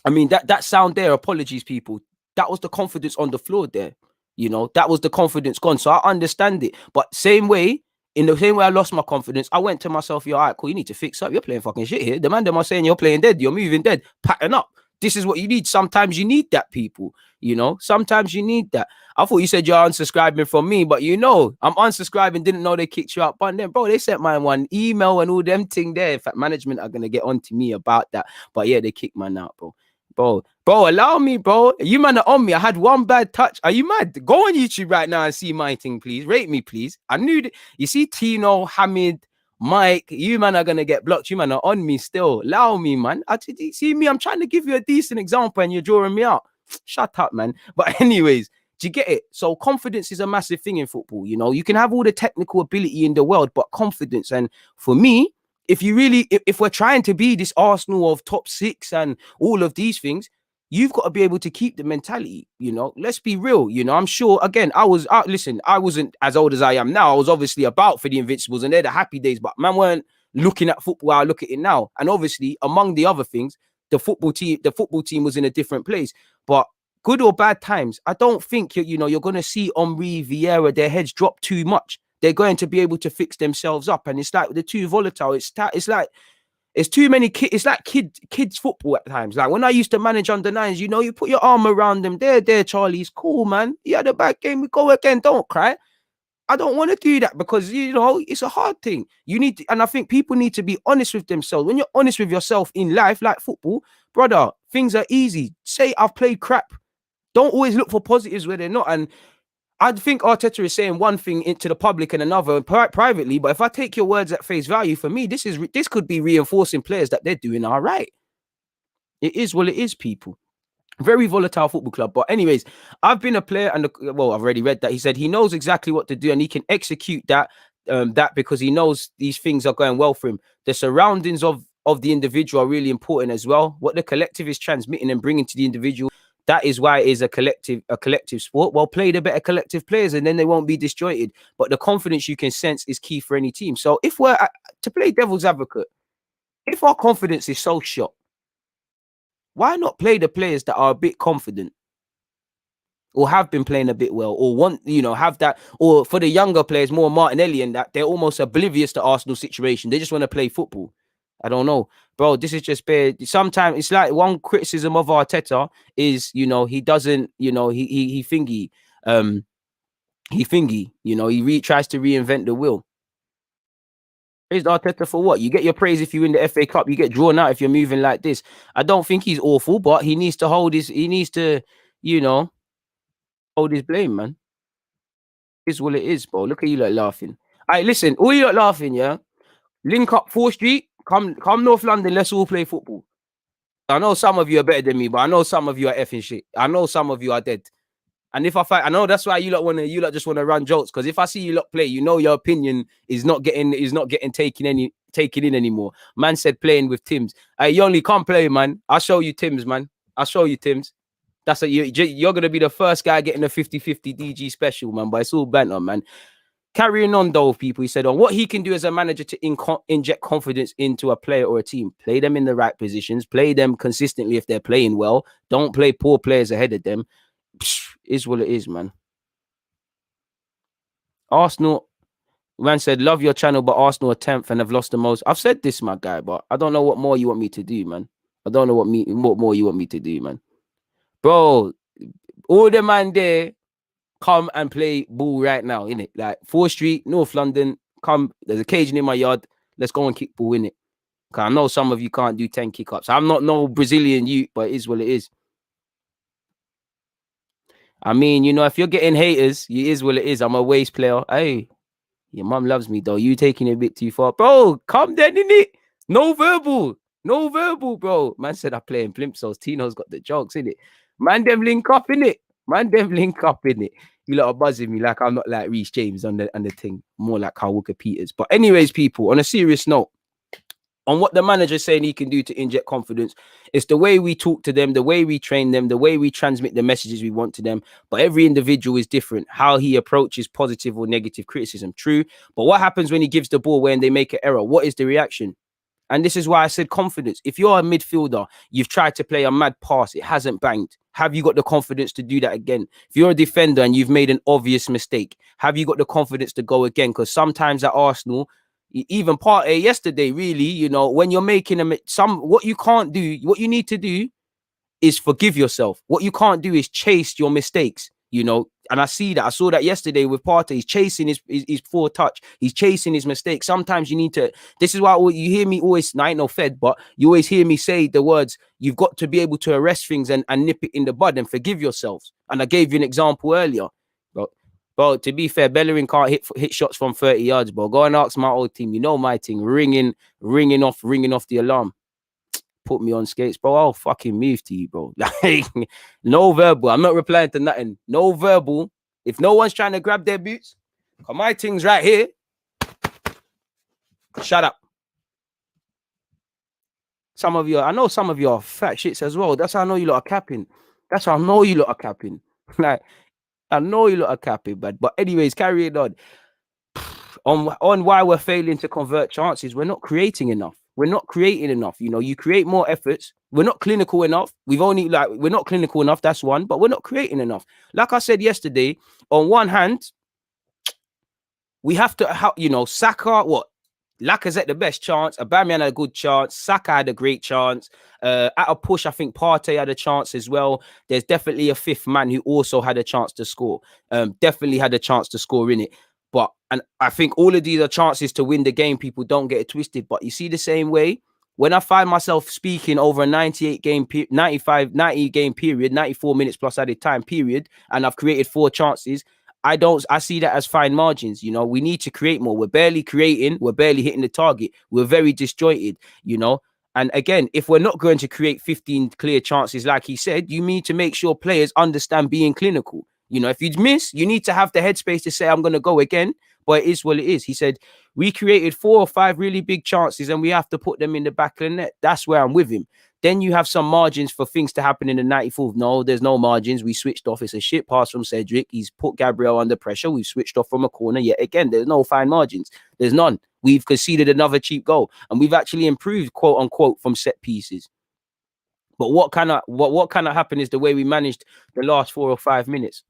I mean that sound there. Apologies, people. That was the confidence on the floor there. You know, that was the confidence gone. So I understand it. But same way. In the same way I lost my confidence, I went to myself, yo, all right, cool, you need to fix up. You're playing fucking shit here. The man them are saying you're playing dead. You're moving dead. Pattern up. This is what you need. Sometimes you need that, people. You know, sometimes you need that. I thought you said you're unsubscribing from me, but you know, I'm unsubscribing. Didn't know they kicked you out. But then, bro, they sent my one email and all them thing there. In fact, management are going to get on to me about that. But yeah, they kicked man out, bro. Bro, allow me, bro. You man are on me. I had one bad touch. Are you mad? Go on YouTube right now and see my thing, please. Rate me, please. I knew that. You see Tino, Hamid, Mike, you man are gonna get blocked. You man are on me still. Allow me, man. See me, I'm trying to give you a decent example and you're drawing me out. Shut up, man. But anyways, do you get it? So confidence is a massive thing in football. You know, you can have all the technical ability in the world, but confidence. And for me, if we're trying to be this Arsenal of top 6 and all of these things, you've got to be able to keep the mentality. You know, let's be real. You know, I'm sure, again, I wasn't as old as I am now. I was obviously about for the Invincibles and they're the happy days, but man weren't looking at football how I look at it now. And obviously, among the other things, the football team was in a different place. But good or bad times, I don't think you're going to see Henry, Vieira, their heads drop too much. They're going to be able to fix themselves up. And it's like they're too volatile. It's like it's too many kids. It's like kids football at times. Like when I used to manage under 9s, you know, you put your arm around them. There, Charlie. It's cool, man. You had a bad game. We go again. Don't cry. I don't want to do that because, you know, it's a hard thing. You need to, and I think people need to be honest with themselves. When you're honest with yourself in life, like football, brother, things are easy. Say I've played crap. Don't always look for positives where they're not. And I think Arteta is saying one thing into the public and another privately, but if I take your words at face value, for me, this could be reinforcing players that they're doing all right. It is what it is, people. Very volatile football club. But anyways, I've been a player and I've already read that. He said he knows exactly what to do and he can execute that because he knows these things are going well for him. The surroundings of the individual are really important as well. What the collective is transmitting and bringing to the individual. That is why it is a collective sport. Well, play the better collective players and then they won't be disjointed. But the confidence you can sense is key for any team. So if we're to play devil's advocate, if our confidence is so shot, why not play the players that are a bit confident or have been playing a bit well or want, you know, have that, or for the younger players, more Martinelli and that, they're almost oblivious to Arsenal situation. They just want to play football. I don't know, bro. This is just bad. Sometimes it's like one criticism of Arteta is, you know, he doesn't, you know, he thingy, you know, he tries to reinvent the wheel. Praise Arteta for what? You get your praise if you win the FA Cup. You get drawn out if you're moving like this. I don't think he's awful, but he needs to you know, hold his blame, man. Is what it is, bro. Look at you like laughing. All right, listen, all you lot laughing, yeah. Link up 4th Street. Come North London. Let's all play football. I know some of you are better than me, but I know some of you are effing shit. I know some of you are dead. And if I fight, I know that's why you lot just want to run jokes. Because if I see you lot play, you know your opinion is not getting taken in anymore. Man said playing with Tims. Hey, you only can't play, man. I'll show you Tims, man. I'll show you Tims. You're gonna be the first guy getting a 50-50 DG special, man. But it's all banter, man. Carrying on though, people, he said on what he can do as a manager to inject confidence into a player or a team. Play them in the right positions. Play them consistently if they're playing well. Don't play poor players ahead of them. Is what it is, man. Arsenal, man said, love your channel, but Arsenal are 10th and have lost the most. I've said this, my guy, but I don't know what more you want me to do, man. I don't know what more you want me to do, man. Bro, all the man there come and play ball right now, innit? Like 4th Street, North London, come, there's a cage in my yard. Let's go and kick ball, innit? Because I know some of you can't do 10 kick-ups. I'm not no Brazilian youth, but it is what it is. I mean, you know, if you're getting haters, it is what it is. I'm a waste player. Hey, your mum loves me, though. You taking it a bit too far. Bro, come then, innit? No verbal. No verbal, bro. Man said I play in Plimsolls. Tino's got the jokes, innit? Man, them link up, innit? Man, them link up, innit? You lot are buzzing me like I'm not like Reece James on the thing. More like Kyle Walker-Peters. But anyways, people, on a serious note, on what the manager's saying he can do to inject confidence, it's the way we talk to them, the way we train them, the way we transmit the messages we want to them. But every individual is different. How he approaches positive or negative criticism, true. But what happens when he gives the ball when they make an error? What is the reaction? And this is why I said confidence. If you're a midfielder, you've tried to play a mad pass, it hasn't banged. Have you got the confidence to do that again? If you're a defender and you've made an obvious mistake, have you got the confidence to go again? Because sometimes at Arsenal, even Partey yesterday, really, you know, when you're making what you can't do, what you need to do is forgive yourself. What you can't do is chase your mistakes, you know. And I saw that yesterday with Partey. He's chasing his poor touch. He's chasing his mistakes. Sometimes you need to, this is why you hear me always, I ain't no Fed, but you always hear me say the words, you've got to be able to arrest things and nip it in the bud and forgive yourselves. And I gave you an example earlier. Bro, to be fair, Bellerin can't hit shots from 30 yards, bro. Go and ask my old team. You know my thing. Ringing off the alarm. Put me on skates, bro. I'll fucking move to you, bro. Like, no verbal. I'm not replying to nothing. No verbal. If no one's trying to grab their boots, my thing's right here. Shut up. I know some of you are fat shits as well. That's how I know you lot are capping. Like, I know you lot are capping, but anyways, carrying on. On why we're failing to convert chances, we're not creating enough. We're not creating enough. You know, you create more efforts. We're not clinical enough. We're not clinical enough. That's one, but we're not creating enough. Like I said yesterday, on one hand, we have to, you know, Saka, Lacazette the best chance. Aubameyang had a good chance. Saka had a great chance. At a push, I think Partey had a chance as well. There's definitely a fifth man who also had a chance to score. Definitely had a chance to score in it. And I think all of these are chances to win the game. People don't get it twisted. But you see the same way, when I find myself speaking over a 90 game period, 94 minutes plus added time period, and I've created 4 chances, I see that as fine margins. You know, we need to create more. We're barely creating. We're barely hitting the target. We're very disjointed, you know. And again, if we're not going to create 15 clear chances, like he said, you need to make sure players understand being clinical. You know, if you miss, you need to have the headspace to say, I'm going to go again. But it is what it is. He said, we created 4 or 5 really big chances and we have to put them in the back of the net. That's where I'm with him. Then you have some margins for things to happen in the 94th. No, there's no margins. We switched off. It's a shit pass from Cedric. He's put Gabriel under pressure. We've switched off from a corner. Yet again, there's no fine margins. There's none. We've conceded another cheap goal. And we've actually improved, quote unquote, from set pieces. But what kind of happened is the way we managed the last 4 or 5 minutes.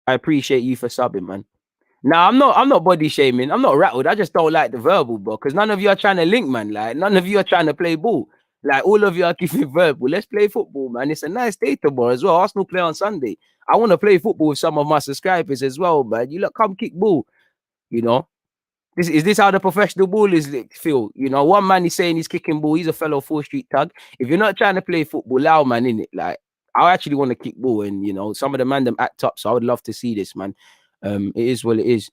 I appreciate you for subbing, man. Now, I'm not body shaming. I'm not rattled. I just don't like the verbal, bro. Because none of you are trying to link, man. Like, none of you are trying to play ball. Like, all of you are giving verbal. Let's play football, man. It's a nice day tomorrow as well. Arsenal play on Sunday. I want to play football with some of my subscribers as well, man. You look, come kick ball. You know, is this how the professional ballers feel? You know, one man is saying he's kicking ball. He's a fellow 4th Street tag. If you're not trying to play football, loud, man, innit? Like, I actually want to kick ball, and you know, some of the man them act up. So I would love to see this, man. It is what it is.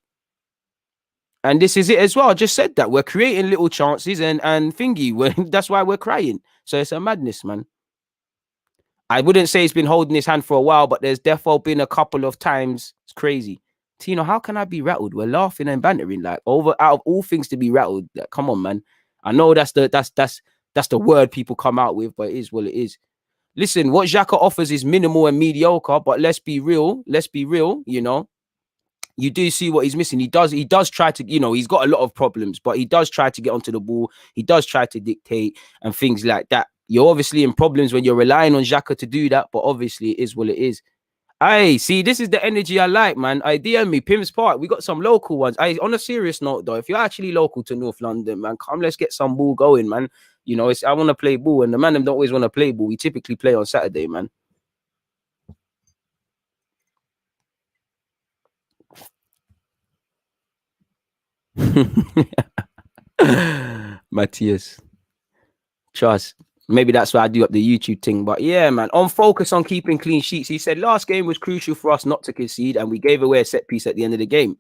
And this is it as well. I just said that we're creating little chances and thingy. That's why we're crying. So it's a madness, man. I wouldn't say he's been holding his hand for a while, but there's definitely been a couple of times. It's crazy. Tino, how can I be rattled? We're laughing and bantering, like out of all things to be rattled. Like, come on, man. I know that's the word people come out with, but it is what it is. Listen, what Xhaka offers is minimal and mediocre, but let's be real. You know. You do see what he's missing. He does try to, you know, he's got a lot of problems, but he does try to get onto the ball. He does try to dictate and things like that. You're obviously in problems when you're relying on Xhaka to do that, but obviously it is what it is. Hey, see, this is the energy I like, man. DM me, Pims Park. We got some local ones. On a serious note, though, if you're actually local to North London, man, come, let's get some ball going, man. You know, I want to play ball, and the man them don't always want to play ball. We typically play on Saturday, man. Matthias, trust. Maybe that's why I do up the YouTube thing. But yeah, man, on focus on keeping clean sheets. He said last game was crucial for us not to concede, and we gave away a set piece at the end of the game.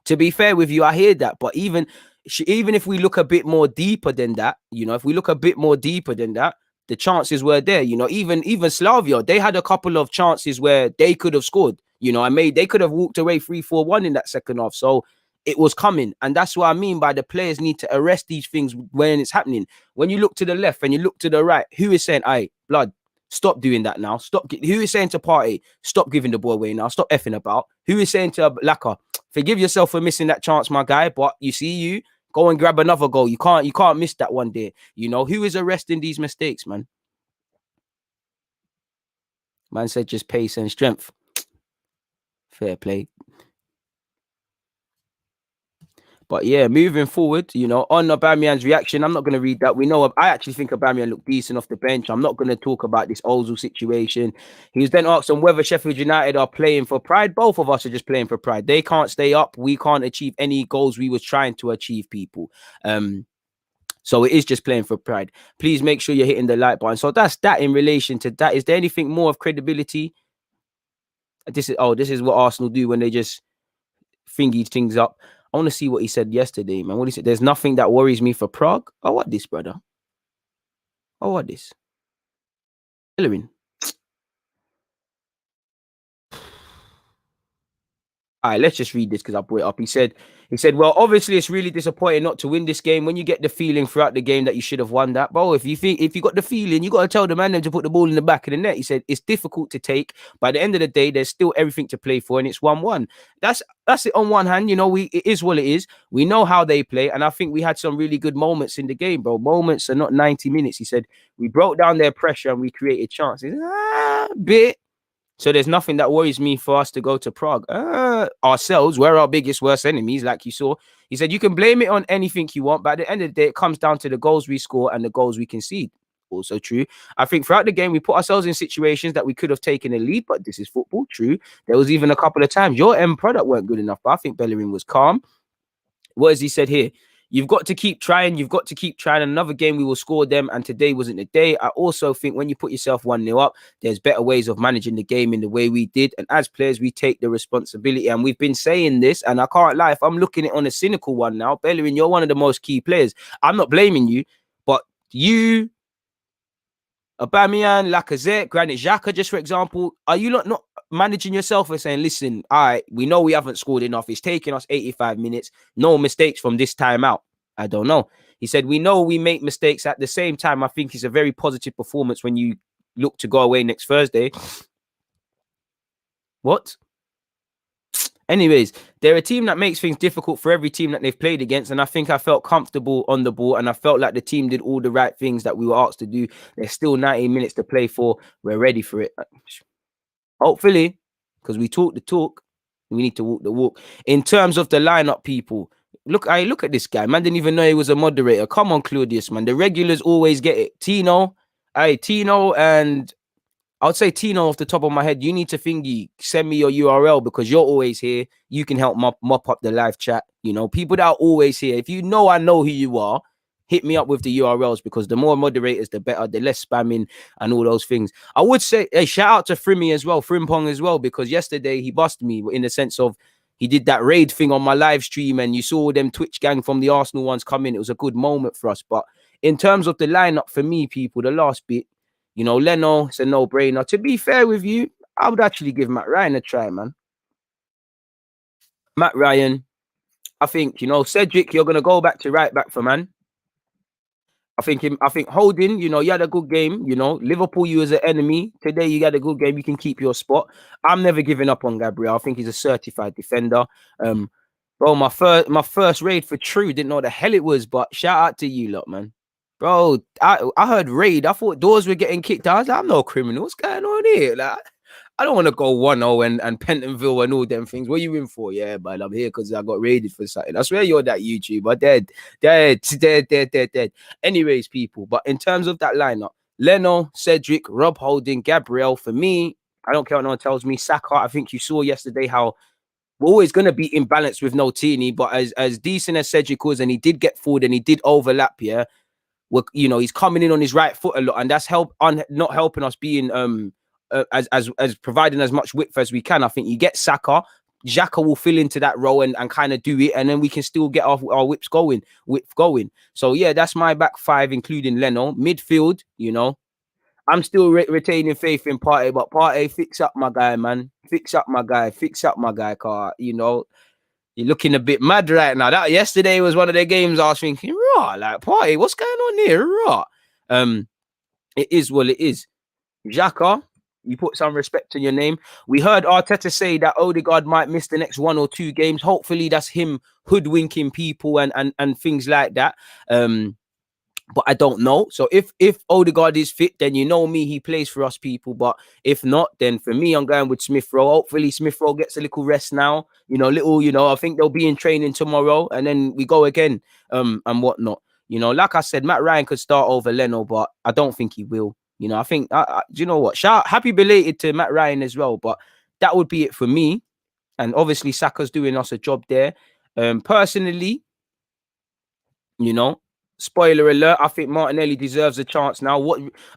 To be fair with you, I hear that. But even if we look a bit more deeper than that, you know, if we look a bit more deeper than that, the chances were there. You know, even Slavia, they had a couple of chances where they could have scored. You know, they could have walked away 3-4-1 in that second half. So it was coming. And that's what I mean by the players need to arrest these things when it's happening. When you look to the left and you look to the right, who is saying, "Aye, blood, stop doing that now. Stop." Who is saying to Party, "Stop giving the ball away now. Stop effing about." Who is saying to Laka, "Forgive yourself for missing that chance, my guy, but you go and grab another goal. You can't miss that one day." You know, who is arresting these mistakes, man? Man said just pace and strength. Fair play. But yeah, moving forward, you know, on Aubameyang's reaction, I'm not going to read that. We know, I actually think Aubameyang looked decent off the bench. I'm not going to talk about this Ozil situation. He was then asked on whether Sheffield United are playing for pride. Both of us are just playing for pride. They can't stay up. We can't achieve any goals we was trying to achieve, people. So it is just playing for pride. Please make sure you're hitting the like button. So that's that in relation to that. Is there anything more of credibility? This is what Arsenal do when they just thingy things up. I want to see what he said yesterday, man. What he said, there's nothing that worries me for Prague. Oh, what this, brother? Oh, what this? Bellerin. All right, let's just read this because I brought it up. He said, well, obviously it's really disappointing not to win this game. When you get the feeling throughout the game that you should have won that, bro, if you got the feeling, you got to tell the man to put the ball in the back of the net. He said it's difficult to take. By the end of the day, there's still everything to play for, and it's 1-1. That's it. On one hand, you know, it is what it is. We know how they play, and I think we had some really good moments in the game, bro. Moments are not 90 minutes. He said we broke down their pressure and we created chances. Bit. So there's nothing that worries me for us to go to Prague. Ourselves, we're our biggest, worst enemies, like you saw. He said you can blame it on anything you want, but at the end of the day, it comes down to the goals we score and the goals we concede. Also true. I think throughout the game, we put ourselves in situations that we could have taken a lead, but this is football. True. There was even a couple of times your end product weren't good enough, but I think Bellerin was calm. What has he said here? You've got to keep trying. You've got to keep trying. Another game, we will score them. And today wasn't the day. I also think when you put yourself 1-0 up, there's better ways of managing the game in the way we did. And as players, we take the responsibility. And we've been saying this, and I can't lie. If I'm looking at it on a cynical one now, Bellerin, you're one of the most key players. I'm not blaming you, but you, Aubameyang, Lacazette, Granit Xhaka, just for example, are you not managing yourself and saying, listen, all right, we know we haven't scored enough. It's taking us 85 minutes. No mistakes from this time out. I don't know. He said, we know we make mistakes. At the same time, I think it's a very positive performance when you look to go away next Thursday. What? Anyways, they're a team that makes things difficult for every team that they've played against. And I think I felt comfortable on the ball. And I felt like the team did all the right things that we were asked to do. There's still 90 minutes to play for. We're ready for it. Hopefully, because we talk the talk, we need to walk the walk. In terms of the lineup, people, look at this guy. Man didn't even know he was a moderator. Come on, Claudius, man. The regulars always get it. Tino, and I would say Tino off the top of my head. You need to send me your URL because you're always here. You can help mop up the live chat. You know, people that are always here. If you know I know who you are, hit me up with the URLs because the more moderators, the better, the less spamming and all those things. I would say, hey, shout out to Frimmy as well, Frimpong as well, because yesterday he busted me in the sense of he did that raid thing on my live stream and you saw them Twitch gang from the Arsenal ones come in. It was a good moment for us. But in terms of the lineup for me, people, the last bit, you know, Leno, it's a no-brainer. To be fair with you, I would actually give Matt Ryan a try, man. Matt Ryan, I think, you know, Cedric, you're going to go back to right back for man. I think Holding, you know, you had a good game. You know, Liverpool, you as an enemy. Today, you had a good game. You can keep your spot. I'm never giving up on Gabriel. I think he's a certified defender. Bro, my first raid for True, didn't know what the hell it was, but shout out to you lot, man. Bro, I heard raid. I thought doors were getting kicked. I was like, I'm no criminal. What's going on here? Like, I don't want to go 1-0 and Pentonville and all them things. What are you in for? Yeah, but I'm here because I got raided for something. I swear you're that YouTuber. Dead. Anyways, people. But in terms of that lineup, Leno, Cedric, Rob Holding, Gabriel, for me, I don't care what no one tells me. Saka, I think you saw yesterday how we're always going to be imbalanced with Notini, but as decent as Cedric was, and he did get forward and he did overlap, yeah, he's coming in on his right foot a lot, and that's not helping us being as providing as much width as we can. I think you get Saka, Xhaka will fill into that role and kind of do it, and then we can still get our width going. So yeah, that's my back five, including Leno. Midfield, I'm still retaining faith in Partey, but Partey, fix up my guy, man. Fix up my guy, car. You're looking a bit mad right now. That yesterday was one of the games I was thinking, raw, like Partey, what's going on here? Raw. It is what it is. Xhaka, you put some respect on your name. We heard Arteta say that Odegaard might miss the next 1 or 2 games. Hopefully that's him hoodwinking people and things like that. But I don't know. So if Odegaard is fit, then you know me, he plays for us people. But if not, then for me, I'm going with Smith Rowe. Hopefully Smith Rowe gets a little rest now. I think they'll be in training tomorrow, and then we go again, and whatnot. Like I said, Matt Ryan could start over Leno, but I don't think he will. I think do you know what? Happy belated to Matt Ryan as well. But that would be it for me. And obviously Saka's doing us a job there. Personally, spoiler alert, I think Martinelli deserves a chance now.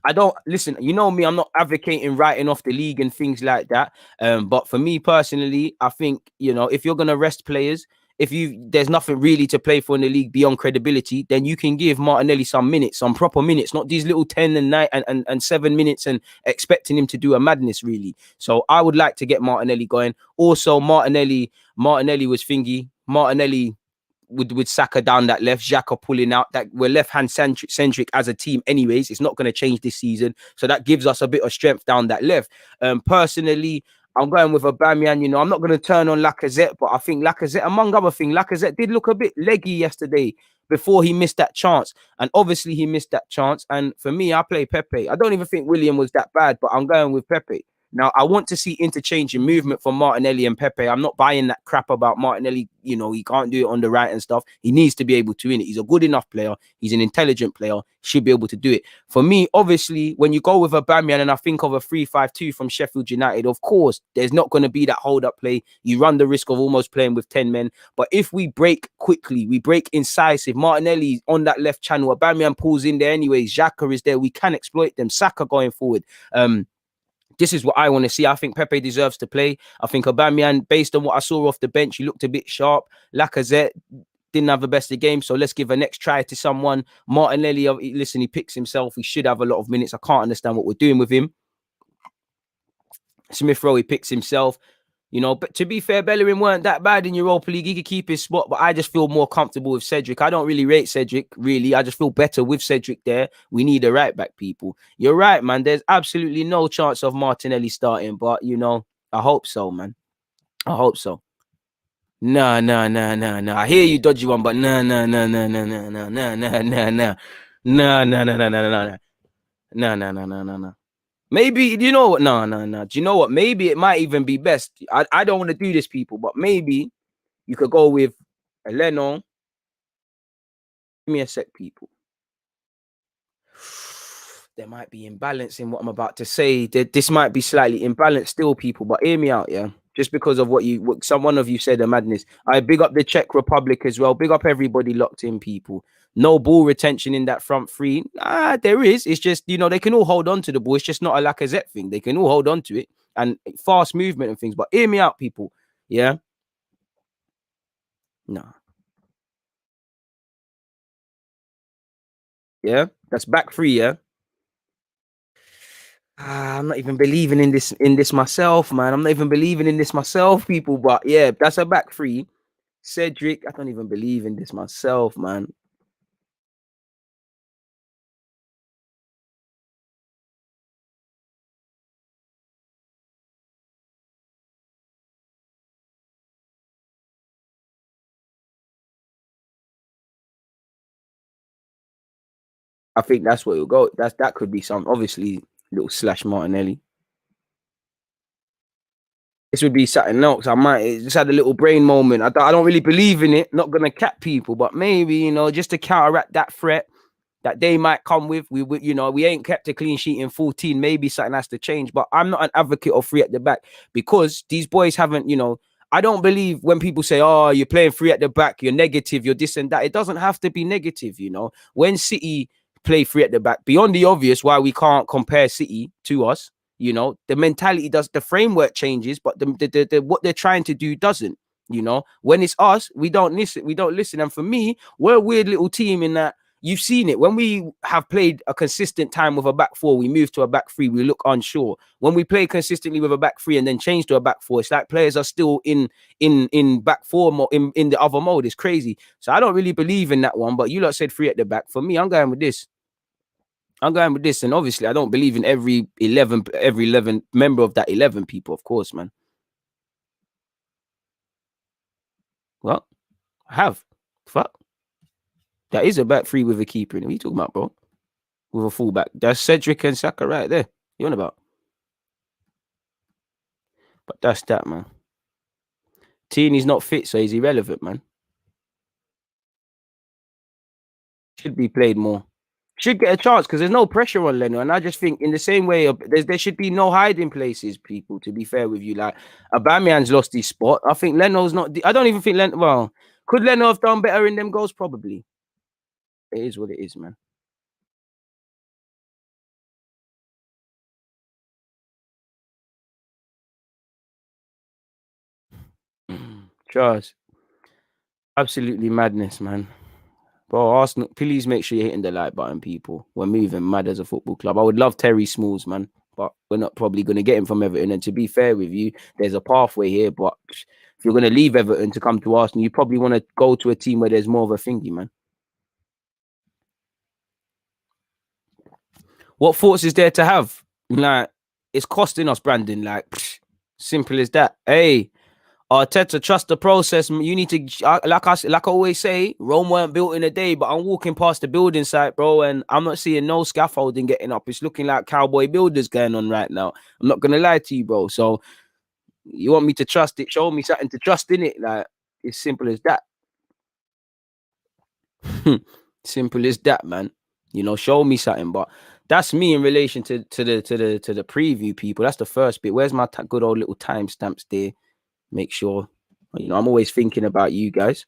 I don't listen, me, I'm not advocating writing off the league and things like that. But for me personally, I think, if you're gonna rest players, there's nothing really to play for in the league beyond credibility, then you can give Martinelli some proper minutes, not these little 10 and 9 and 7 minutes and expecting him to do a madness, really. So I would like to get Martinelli going. Also, Martinelli was thingy. Martinelli with Saka down that left, Xhaka pulling out, that we're left-hand centric as a team anyways. It's not going to change this season. So that gives us a bit of strength down that left. Personally, I'm going with Aubameyang. I'm not going to turn on Lacazette, but I think Lacazette, among other things, Lacazette did look a bit leggy yesterday before he missed that chance. And obviously he missed that chance. And for me, I play Pepe. I don't even think William was that bad, but I'm going with Pepe. Now, I want to see interchange in movement for Martinelli and Pepe. I'm not buying that crap about Martinelli. He can't do it on the right and stuff. He needs to be able to win it. He's a good enough player. He's an intelligent player. Should be able to do it. For me, obviously, when you go with Aubameyang and I think of a 3-5-2 from Sheffield United, of course, there's not going to be that hold-up play. You run the risk of almost playing with 10 men. But if we break quickly, we break incisive, Martinelli on that left channel, Aubameyang pulls in there anyways, Xhaka is there, we can exploit them. Saka going forward. This is what I want to see. I think Pepe deserves to play. I think Aubameyang, based on what I saw off the bench, he looked a bit sharp. Lacazette didn't have the best of the game, so let's give a next try to someone. Martinelli, listen, he picks himself. He should have a lot of minutes. I can't understand what we're doing with him. Smith Rowe, he picks himself. But to be fair, Bellerin weren't that bad in Europa League. He could keep his spot, but I just feel more comfortable with Cedric. I don't really rate Cedric, really. I just feel better with Cedric there. We need a right back, people. You're right, man. There's absolutely no chance of Martinelli starting, but, I hope so, man. I hope so. No. I hear you, dodgy one, but no. No. Maybe, you know what? No. Do you know what? Maybe it might even be best. I don't want to do this, people, but maybe you could go with Leno. Give me a sec, people. There might be imbalance in what I'm about to say. This might be slightly imbalanced still, people, but hear me out, yeah? Just because of what one of you said, a madness. I big up the Czech Republic as well. Big up everybody locked in, people. No ball retention in that front three. There is. It's just, they can all hold on to the ball. It's just not a Lacazette thing. They can all hold on to it and fast movement and things. But hear me out, people. Yeah? No. Yeah? That's back three, yeah? I'm not even believing in this myself, man. I'm not even believing in this myself, people. But yeah, that's a back three. Cedric, I don't even believe in this myself, man. I think that's what it'll go. That could be some obviously little slash Martinelli. this would be something else. I might just had a little brain moment. I don't really believe in it. Not gonna cap people, but maybe, you know, just to counteract that threat that they might come with. You know, we ain't kept a clean sheet in 14. Maybe something has to change. But I'm not an advocate of three at the back because these boys haven't, you know. I don't believe when people say, "Oh, you're playing three at the back, you're negative, you're this and that." It doesn't have to be negative, you know. When City play three at the back, beyond the obvious, why we can't compare City to us, you know, the mentality does, the framework changes, but the what they're trying to do doesn't. You know, when it's us, we don't listen. We don't listen. And for me, we're a weird little team in that you've seen it. When we have played a consistent time with a back four, we move to a back three, we look unsure. When we play consistently with a back three and then change to a back four, it's like players are still in back four in the other mode. It's crazy. So I don't really believe in that one. But you lot said three at the back. For me, I'm going with this. I'm going with this. And obviously, I don't believe in every 11 member of that 11 people, of course, man. Well, I have. Fuck. That is a back three with a keeper in it. What are you talking about, bro? With a fullback. That's Cedric and Saka right there. You on about? But that's that, man. Tini's not fit, so he's irrelevant, man. Should be played more. Should get a chance because there's no pressure on Leno. And I just think in the same way, there should be no hiding places, people, to be fair with you. Like, Aubameyang's lost his spot. I think Leno's not... I don't even think Leno... Well, could Leno have done better in them goals? Probably. It is what it is, man. Charles. Absolutely madness, man. Bro, Arsenal, please make sure you're hitting the like button, people. We're moving mad as a football club. I would love Terry Smalls, man, but we're not probably going to get him from Everton. And to be fair with you, there's a pathway here, but if you're going to leave Everton to come to Arsenal, you probably want to go to a team where there's more of a thingy, man. What thoughts is there to have? Like, it's costing us, Brandon. Like, simple as that. Hey, Arteta, trust the process. You need to, like I always say, Rome weren't built in a day, but I'm walking past the building site, bro, and I'm not seeing no scaffolding getting up. It's looking like cowboy builders going on right now. I'm not going to lie to you, bro. So you want me to trust it? Show me something to trust in it. Like, it's simple as that. Simple as that, man. You know, show me something. But that's me in relation to the preview, people. That's the first bit. Where's my good old little timestamps there? Make sure, you know, I'm always thinking about you guys.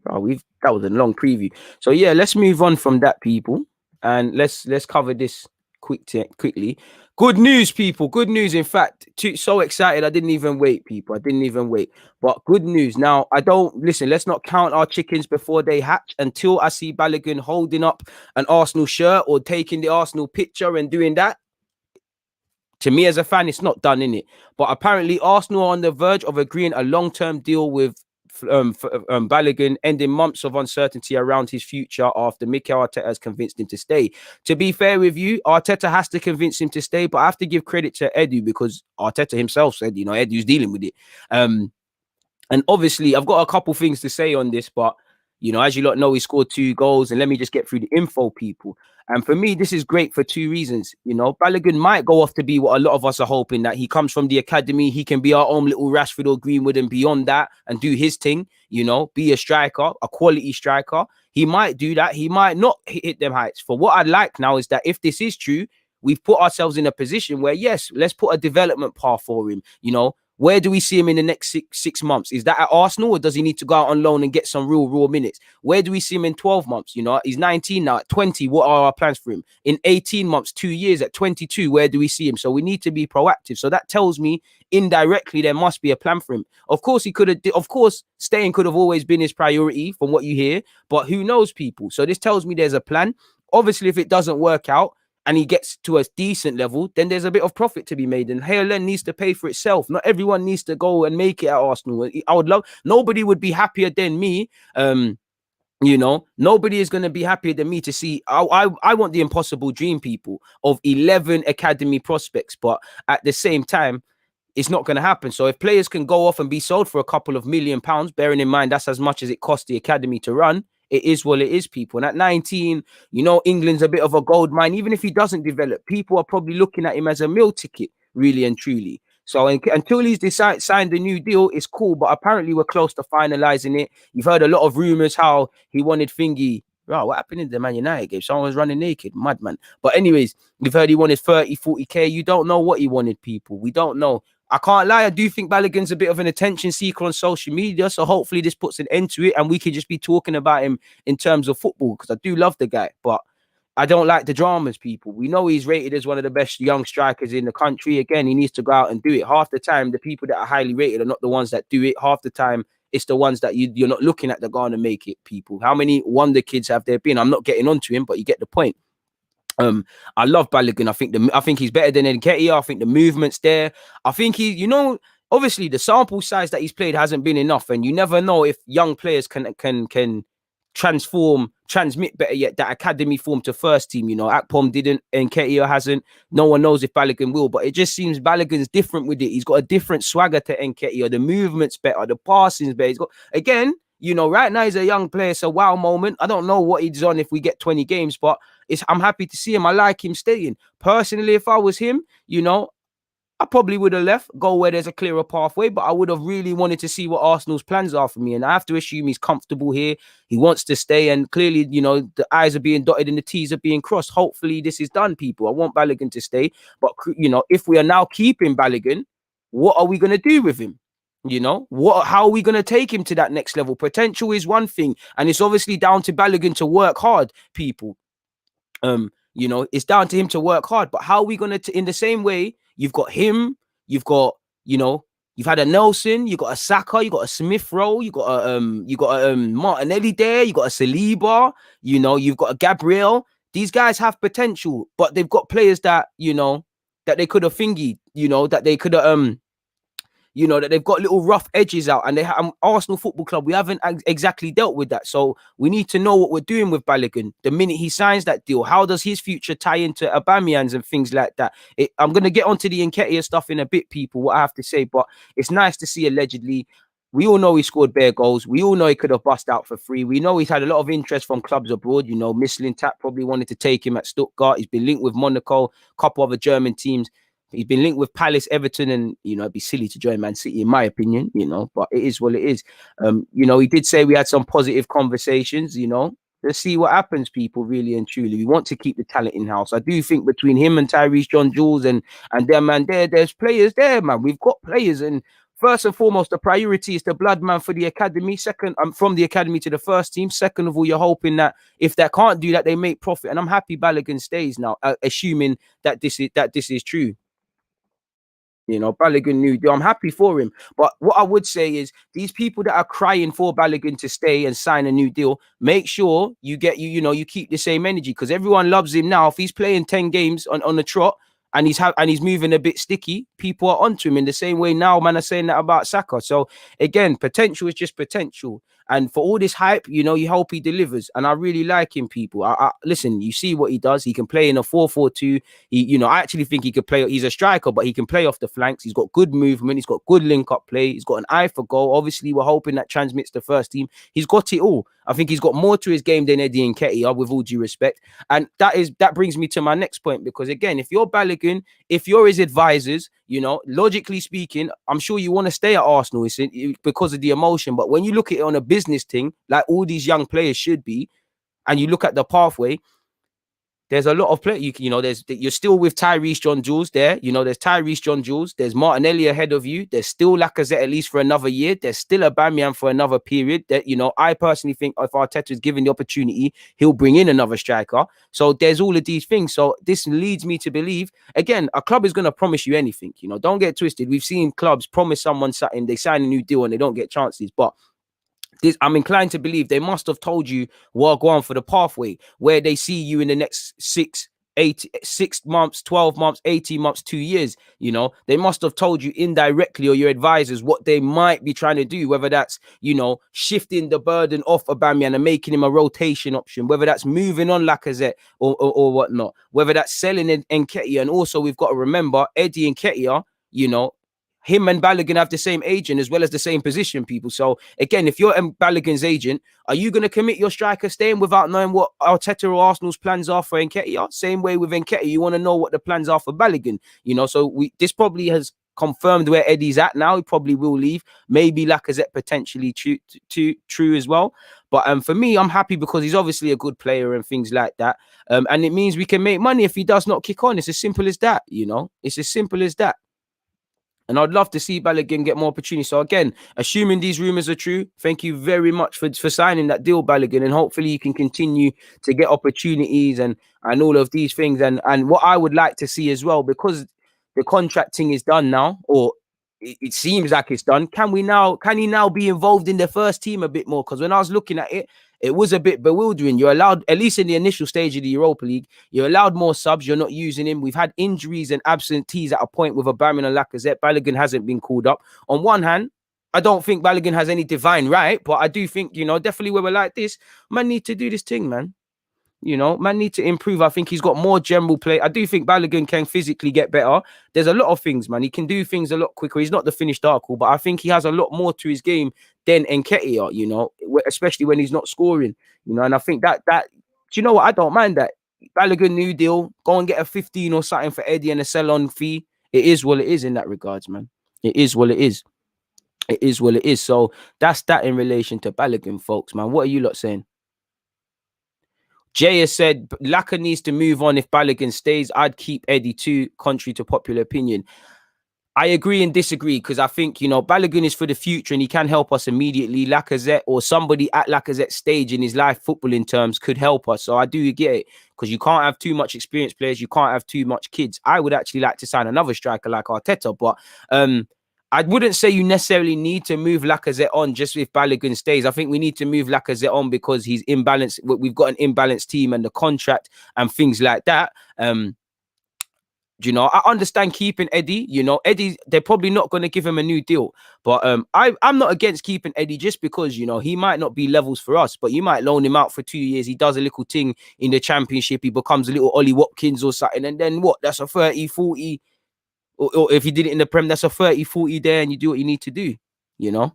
Oh, that was a long preview. So yeah, let's move on from that, people, and let's cover this quickly. Good news, people. Good news. In fact, so excited. I didn't even wait, people. I didn't even wait. But good news. Now, I don't listen. Let's not count our chickens before they hatch. Until I see Balogun holding up an Arsenal shirt or taking the Arsenal picture and doing that. To me as a fan, it's not done in it. But apparently, Arsenal are on the verge of agreeing a long-term deal with Balogun, ending months of uncertainty around his future after Mikel Arteta has convinced him to stay. To be fair with you, Arteta has to convince him to stay, but I have to give credit to Edu because Arteta himself said, you know, Edu's dealing with it. And obviously, I've got a couple things to say on this, but you know, as you lot know, he scored 2 goals, and let me just get through the info, people. And for me, this is great for 2 reasons. You know, Balogun might go off to be what a lot of us are hoping, that he comes from the academy, he can be our own little Rashford or Greenwood and beyond that and do his thing, you know, be a striker, a quality striker. He might do that. He might not hit them heights. For what I'd like now is that if this is true, we've put ourselves in a position where, yes, let's put a development path for him, you know. Where do we see him in the next six months? Is that at Arsenal, or does he need to go out on loan and get some raw minutes? Where do we see him in 12 months? You know, he's 19 now. At 20, what are our plans for him? In 18 months, 2 years, at 22, where do we see him? So we need to be proactive. So that tells me indirectly there must be a plan for him. Of course, staying could have always been his priority from what you hear, but who knows, people? So this tells me there's a plan. Obviously, if it doesn't work out, and he gets to a decent level, then there's a bit of profit to be made. And Haaland needs to pay for itself. Not everyone needs to go and make it at Arsenal. I would love, nobody would be happier than me. You know, nobody is going to be happier than me to see. I want the impossible dream, people, of 11 academy prospects. But at the same time, it's not going to happen. So if players can go off and be sold for a couple of £1 million, bearing in mind that's as much as it costs the academy to run, it is what it is, people. And at 19, you know, England's a bit of a gold mine. Even if he doesn't develop, people are probably looking at him as a meal ticket, really and truly. So until he's signed a new deal, it's cool. But apparently we're close to finalizing it. You've heard a lot of rumors how he wanted Thingy. Bro, what happened in the Man United game? Someone was running naked. Madman. But anyways, we've heard he wanted 30, 40K. You don't know what he wanted, people. We don't know. I can't lie. I do think Balogun's a bit of an attention seeker on social media. So hopefully this puts an end to it and we can just be talking about him in terms of football, because I do love the guy. But I don't like the dramas, people. We know he's rated as one of the best young strikers in the country. Again, he needs to go out and do it. Half the time, the people that are highly rated are not the ones that do it. Half the time, it's the ones that you're not looking at that are going to make it, people. How many wonder kids have there been? I'm not getting onto him, but you get the point. I love Balogun. I think he's better than Nketiah. I think the movement's there. I think obviously the sample size that he's played hasn't been enough, and you never know if young players can transmit better yet that academy form to first team. Akpom didn't, Nketiah hasn't. No one knows if Balogun will, but it just seems Balogun's different with it. He's got a different swagger to Nketiah. The movement's better, the passing's better. He's got, again, right now he's a young player. It's a wow moment. I don't know what he's on if we get 20 games, but I'm happy to see him. I like him staying. Personally, if I was him, I probably would have left, go where there's a clearer pathway, but I would have really wanted to see what Arsenal's plans are for me. And I have to assume he's comfortable here. He wants to stay. And clearly, the I's are being dotted and the T's are being crossed. Hopefully this is done, people. I want Balogun to stay. But, if we are now keeping Balogun, what are we going to do with him? How are we going to take him to that next level? Potential is one thing. And it's obviously down to Balogun to work hard, people. It's down to him to work hard. But how are we going to, in the same way, you've got him, you've got, you've had a Nelson, you got a Saka, you got a Smith Rowe, you got a Martinelli there, you got a Saliba, you've got a Gabriel. These guys have potential, but they've got players that, that they could have fingied, that they could have, that they've got little rough edges out, and they have Arsenal Football Club. We haven't exactly dealt with that. So we need to know what we're doing with Balogun. The minute he signs that deal, how does his future tie into Aubameyang's and things like that? I'm going to get onto the Nketiah stuff in a bit, people, what I have to say, but it's nice to see allegedly. We all know he scored bare goals. We all know he could have bust out for free. We know he's had a lot of interest from clubs abroad. Michelin Tap probably wanted to take him at Stuttgart. He's been linked with Monaco, a couple other German teams. He's been linked with Palace, Everton, and it'd be silly to join Man City, in my opinion. But it is what it is. He did say we had some positive conversations. Let's see what happens, people. Really and truly, we want to keep the talent in house. I do think between him and Tyrese John Jules and their man there's players there, man. We've got players, and first and foremost, the priority is the blood man for the academy. Second, from the academy to the first team. Second of all, you're hoping that if they can't do that, they make profit. And I'm happy Balogun stays now, assuming that this is true. Balogun new deal. I'm happy for him. But what I would say is these people that are crying for Balogun to stay and sign a new deal, make sure you keep the same energy, because everyone loves him now. If he's playing 10 games on the trot and he's moving a bit sticky, people are onto him in the same way now, man, are saying that about Saka. So again, potential is just potential. And for all this hype, you hope he delivers. And I really like him, people. Listen, you see what he does. He can play in a 4-4-2. I actually think he could play. He's a striker, but he can play off the flanks. He's got good movement. He's got good link-up play. He's got an eye for goal. Obviously, we're hoping that transmits to first team. He's got it all. I think he's got more to his game than Eddie Nketiah, with all due respect. And that brings me to my next point, because again, if you're Balogun, if you're his advisors, logically speaking, I'm sure you want to stay at Arsenal because of the emotion. But when you look at it on a business thing, like all these young players should be, and you look at the pathway, there's a lot of play. You're still with Tyrese John Jules there. There's Tyrese John Jules. There's Martinelli ahead of you. There's still Lacazette at least for another year. There's still Aubameyang for another period. That I personally think if Arteta is given the opportunity, he'll bring in another striker. So there's all of these things. So this leads me to believe, again, a club is going to promise you anything. Don't get twisted. We've seen clubs promise someone something, they sign a new deal and they don't get chances. But I'm inclined to believe they must have told you, well, go on for the pathway where they see you in the next 6 months, 12 months, 18 months, 2 years. They must have told you indirectly, or your advisors, what they might be trying to do, whether that's, shifting the burden off Aubameyang and making him a rotation option, whether that's moving on Lacazette or whatnot, whether that's selling Nketiah. And also, we've got to remember Eddie Nketiah, him and Balogun have the same agent as well as the same position, people. So again, if you're Balogun's agent, are you going to commit your striker staying without knowing what Arteta or Arsenal's plans are for Nketiah? Same way with Nketiah, you want to know what the plans are for Balogun. So this probably has confirmed where Eddie's at now. He probably will leave. Maybe Lacazette potentially true as well. But for me, I'm happy because he's obviously a good player and things like that. And it means we can make money if he does not kick on. It's as simple as that, you know. It's as simple as that. And I'd love to see Balogun get more opportunity. So again, assuming these rumors are true, thank you very much for signing that deal, Balogun, and hopefully you can continue to get opportunities and all of these things. And what I would like to see as well, because the contracting is done now, or it seems like it's done. Can he now be involved in the first team a bit more? Because when I was looking at it, it was a bit bewildering. You're allowed, at least in the initial stage of the Europa League, you're allowed more subs. You're not using him. We've had injuries and absentees at a point with Aubameyang and Lacazette. Balogun hasn't been called up. On one hand, I don't think Balogun has any divine right, but I do think, you know, definitely when we're like this, man need to do this thing, man. You know, man need to improve. I think he's got more general play. I do think Balogun can physically get better. There's a lot of things, man. He can do things a lot quicker. He's not the finished article, but I think he has a lot more to his game than Nketiah, you know, especially when he's not scoring, you know. And I think that, do you know what? I don't mind that. Balogun new deal, go and get a 15 or something for Eddie and a sell-on fee. It is what it is in that regards, man. It is what it is. It is what it is. So that's that in relation to Balogun, folks, man. What are you lot saying? Jay has said Laka needs to move on if Balogun stays. I'd keep Eddie too, contrary to popular opinion. I agree and disagree because I think, you know, Balogun is for the future and he can help us immediately. Lacazette or somebody at Lacazette's stage in his life, footballing terms, could help us. So I do get it because you can't have too much experienced players. You can't have too much kids. I would actually like to sign another striker like Arteta, but I wouldn't say you necessarily need to move Lacazette on just if Balogun stays. I think we need to move Lacazette on because he's imbalanced. We've got an imbalanced team and the contract and things like that. You know, I understand keeping Eddie. You know, Eddie, they're probably not going to give him a new deal. But I'm not against keeping Eddie just because, you know, he might not be levels for us, but you might loan him out for 2 years. He does a little thing in the championship. He becomes a little Ollie Watkins or something. And then what? That's a 30, 40. Or if you did it in the Prem, that's a 30, 40 there and you do what you need to do, you know?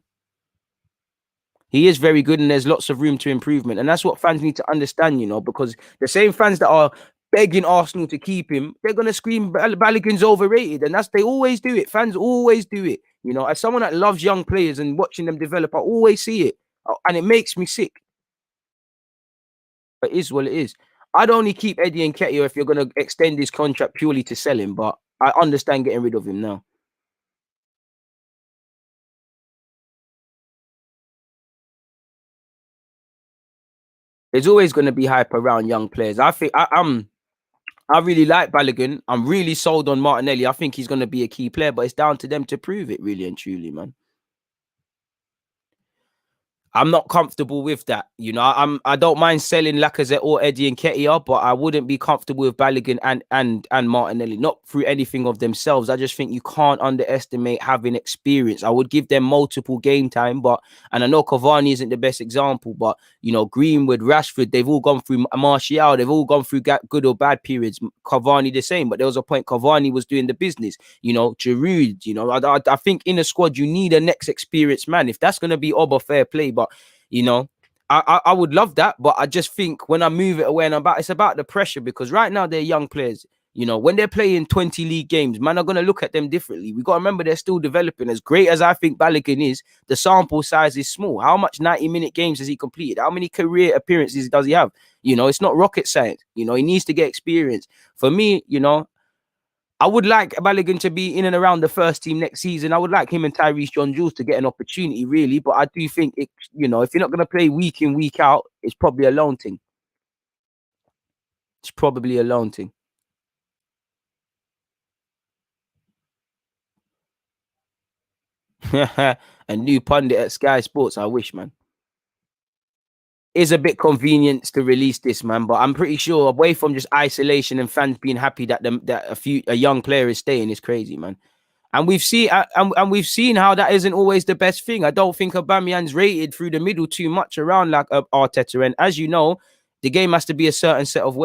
He is very good and there's lots of room to improvement. And that's what fans need to understand, you know, because the same fans that are begging Arsenal to keep him, they're going to scream Balogun's overrated. And they always do it. Fans always do it. You know, as someone that loves young players and watching them develop, I always see it. And it makes me sick. But it is what it is. I'd only keep Eddie Nketiah if you're going to extend his contract purely to sell him. But I understand getting rid of him now. There's always going to be hype around young players. I think I really like Balogun. I'm really sold on Martinelli. I think he's going to be a key player, but it's down to them to prove it, really and truly, man. I'm not comfortable with that. You know, I don't mind selling Lacazette or Eddie Nketiah, but I wouldn't be comfortable with Balogun and Martinelli, not through anything of themselves. I just think you can't underestimate having experience. I would give them multiple game time, and I know Cavani isn't the best example, but you know, Greenwood, Rashford, they've all gone through Martial, they've all gone through good or bad periods. Cavani the same, but there was a point Cavani was doing the business. You know, Giroud, you know, I think in a squad you need a next experienced man. If that's going to be Oba, fair play, but you know, I would love that, but I just think when I move it away and it's about the pressure because right now they're young players. You know, when they're playing 20 league games, man, are going to look at them differently. We got to remember they're still developing. As great as I think Balogun is, the sample size is small. How much 90-minute games has he completed? How many career appearances does he have? You know, it's not rocket science. You know, he needs to get experience. For me, you know, I would like Balogun to be in and around the first team next season. I would like him and Tyrese John Jules to get an opportunity, really. But I do think, you know, if you're not going to play week in, week out, it's probably a loan thing. It's probably a loan thing. A new pundit at Sky Sports. I wish, man. It's a bit convenient to release this, man, but I'm pretty sure away from just isolation and fans being happy that a young player is staying is crazy, man. And we've seen how that isn't always the best thing. I don't think Aubameyang's rated through the middle too much around like Arteta. And as you know, the game has to be a certain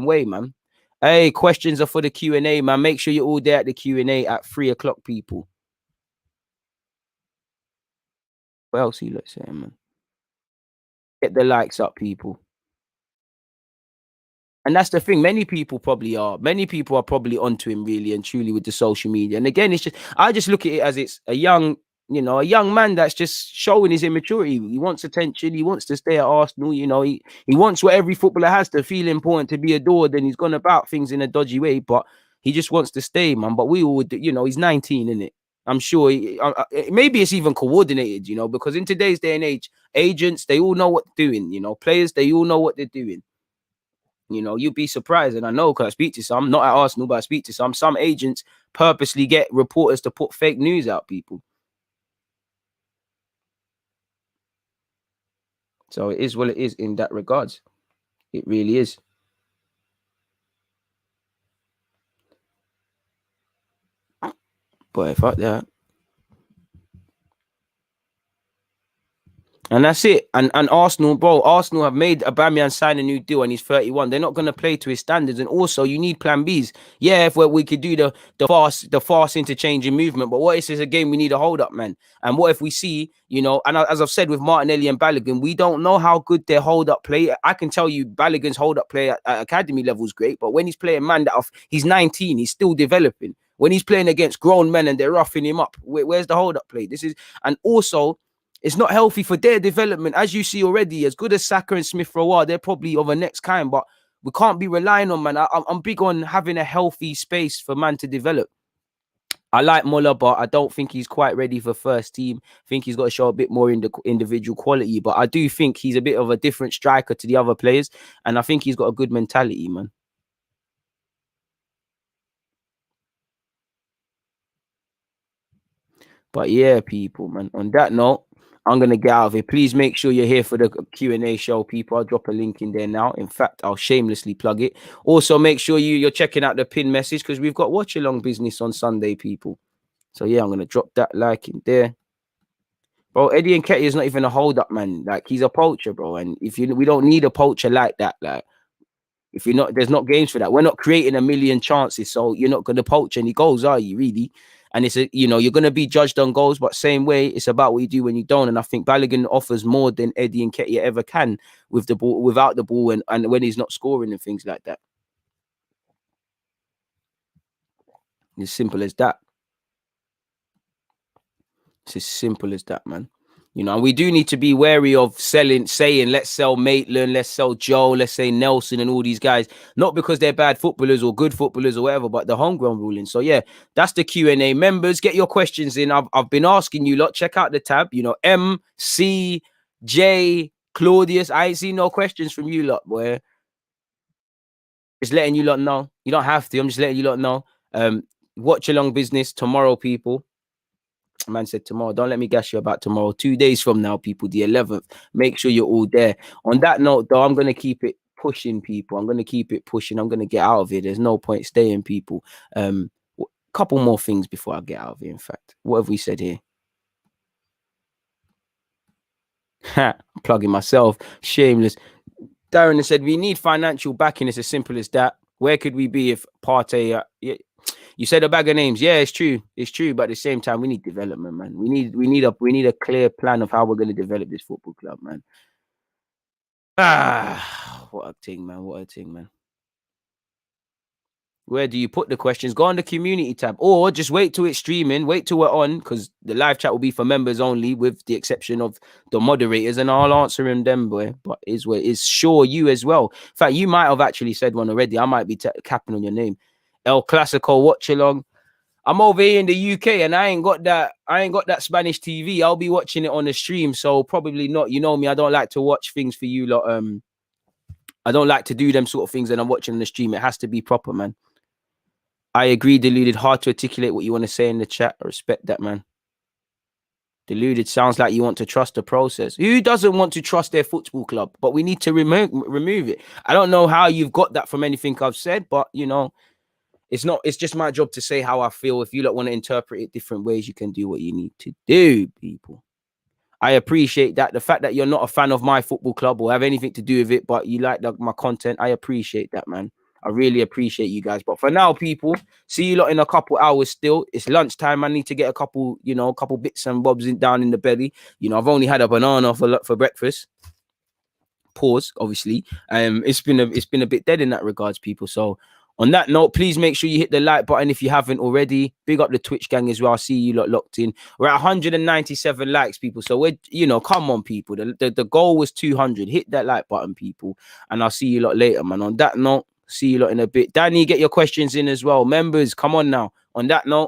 way, man. Hey, questions are for the Q&A, man. Make sure you're all there at the Q&A at 3 o'clock, people. What else you look saying, man? Get the likes up, people. And that's the thing. Many people are probably onto him really and truly with the social media. And again, it's just I just look at it as it's a young, a young man that's just showing his immaturity. He wants attention. He wants to stay at Arsenal. He wants what every footballer has to feel important, to be adored. And he's gone about things in a dodgy way, but he just wants to stay, man. But we all, he's 19, isn't it? I'm sure maybe it's even coordinated, because in today's day and age, agents, they all know what they're doing. Players, they all know what they're doing. You'd be surprised. And I know because I speak to some, not at Arsenal, but I speak to some agents purposely get reporters to put fake news out, people. So it is what it is in that regards. It really is. But fuck that. And that's it. And Arsenal, bro, Arsenal have made Aubameyang sign a new deal and he's 31. They're not going to play to his standards. And also, you need plan Bs. Yeah, if we could do the fast interchanging movement. But what if it's a game we need a hold up, man? And what if we see, and as I've said with Martinelli and Balogun, we don't know how good their hold up play. I can tell you Balogun's hold up play at academy level is great. But when he's playing man he's 19, he's still developing. When he's playing against grown men and they're roughing him up, where's the hold up play? And also, it's not healthy for their development. As you see already, as good as Saka and Smith Rowe are, they're probably of a next kind, but we can't be relying on, man. I'm big on having a healthy space for man to develop. I like Muller, but I don't think he's quite ready for first team. I think he's got to show a bit more in the individual quality, but I do think he's a bit of a different striker to the other players, and I think he's got a good mentality, man. But yeah, people, man, on that note, I'm going to get out of here. Please make sure you're here for the Q&A show, people. I'll drop a link in there now. In fact, I'll shamelessly plug it. Also, make sure you're checking out the pin message because we've got watch along business on Sunday, people. So yeah, I'm going to drop that like in there. Bro, Eddie Nketiah is not even a hold-up, man. Like, he's a poacher, bro. And we don't need a poacher like that. Like, if you're not, there's not games for that. We're not creating a million chances, so you're not going to poach any goals, are you, really? And it's you're going to be judged on goals, but same way, it's about what you do when you don't. And I think Balogun offers more than Eddie Nketiah ever can with the ball, without the ball, and when he's not scoring and things like that. As simple as that. It's as simple as that, man. And we do need to be wary of saying, let's sell Maitland, let's sell Joe, let's say Nelson and all these guys, not because they're bad footballers or good footballers or whatever, but the homegrown ruling. So yeah, that's the Q&A. Members, get your questions in. I've been asking you lot, check out the tab, M, C, J, Claudius. I ain't seen no questions from you lot, boy. Just letting you lot know. You don't have to. I'm just letting you lot know. Watch along business tomorrow, people. Man said tomorrow. Don't let me gas you about tomorrow. 2 days from now, people, the 11th. Make sure you're all there. On that note, though, I'm going to keep it pushing, people. I'm going to keep it pushing. I'm going to get out of here. There's no point staying, people. Couple more things before I get out of here, in fact. What have we said here? I'm plugging myself. Shameless. Darren has said, we need financial backing. It's as simple as that. Where could we be if Partey... You said a bag of names. Yeah, it's true. It's true. But at the same time, we need development, man. We need a clear plan of how we're going to develop this football club, man. What a thing, man. What a thing, man. Where do you put the questions? Go on the community tab, or just wait till it's streaming. Wait till we're on, because the live chat will be for members only, with the exception of the moderators, and I'll answer them, boy. But is where is sure you as well. In fact, you might have actually said one already. I might be capping on your name. El Clasico watch along. I'm over here in the UK and I ain't got that Spanish TV. I'll be watching it on the stream, so probably not. You know me, I don't like to watch things for you lot. I don't like to do them sort of things that I'm watching on the stream. It has to be proper, man. I agree, Deluded. Hard to articulate what you want to say in the chat. I respect that, man. Deluded sounds like you want to trust the process. Who doesn't want to trust their football club? But we need to remove it. I don't know how you've got that from anything I've said, but it's just my job to say how I feel. If you don't want to interpret it different ways, you can do what you need to do, people. I appreciate that. The fact that you're not a fan of my football club or have anything to do with it, but you like my content, I appreciate that, man. I really appreciate you guys. But for now, people, see you lot in a couple hours still. It's lunchtime. I need to get a couple bits and bobs down in the belly. I've only had a banana for breakfast. pause, obviously. It's been a bit dead in that regards, people. So on that note, please make sure you hit the like button if you haven't already. Big up the Twitch gang as well. I see you lot locked in. We're at 197 likes, people. So we're, you know, come on, people. The goal was 200. Hit that like button, people. And I'll see you lot later, man. On that note, see you lot in a bit. Danny, get your questions in as well. Members, come on now. On that note,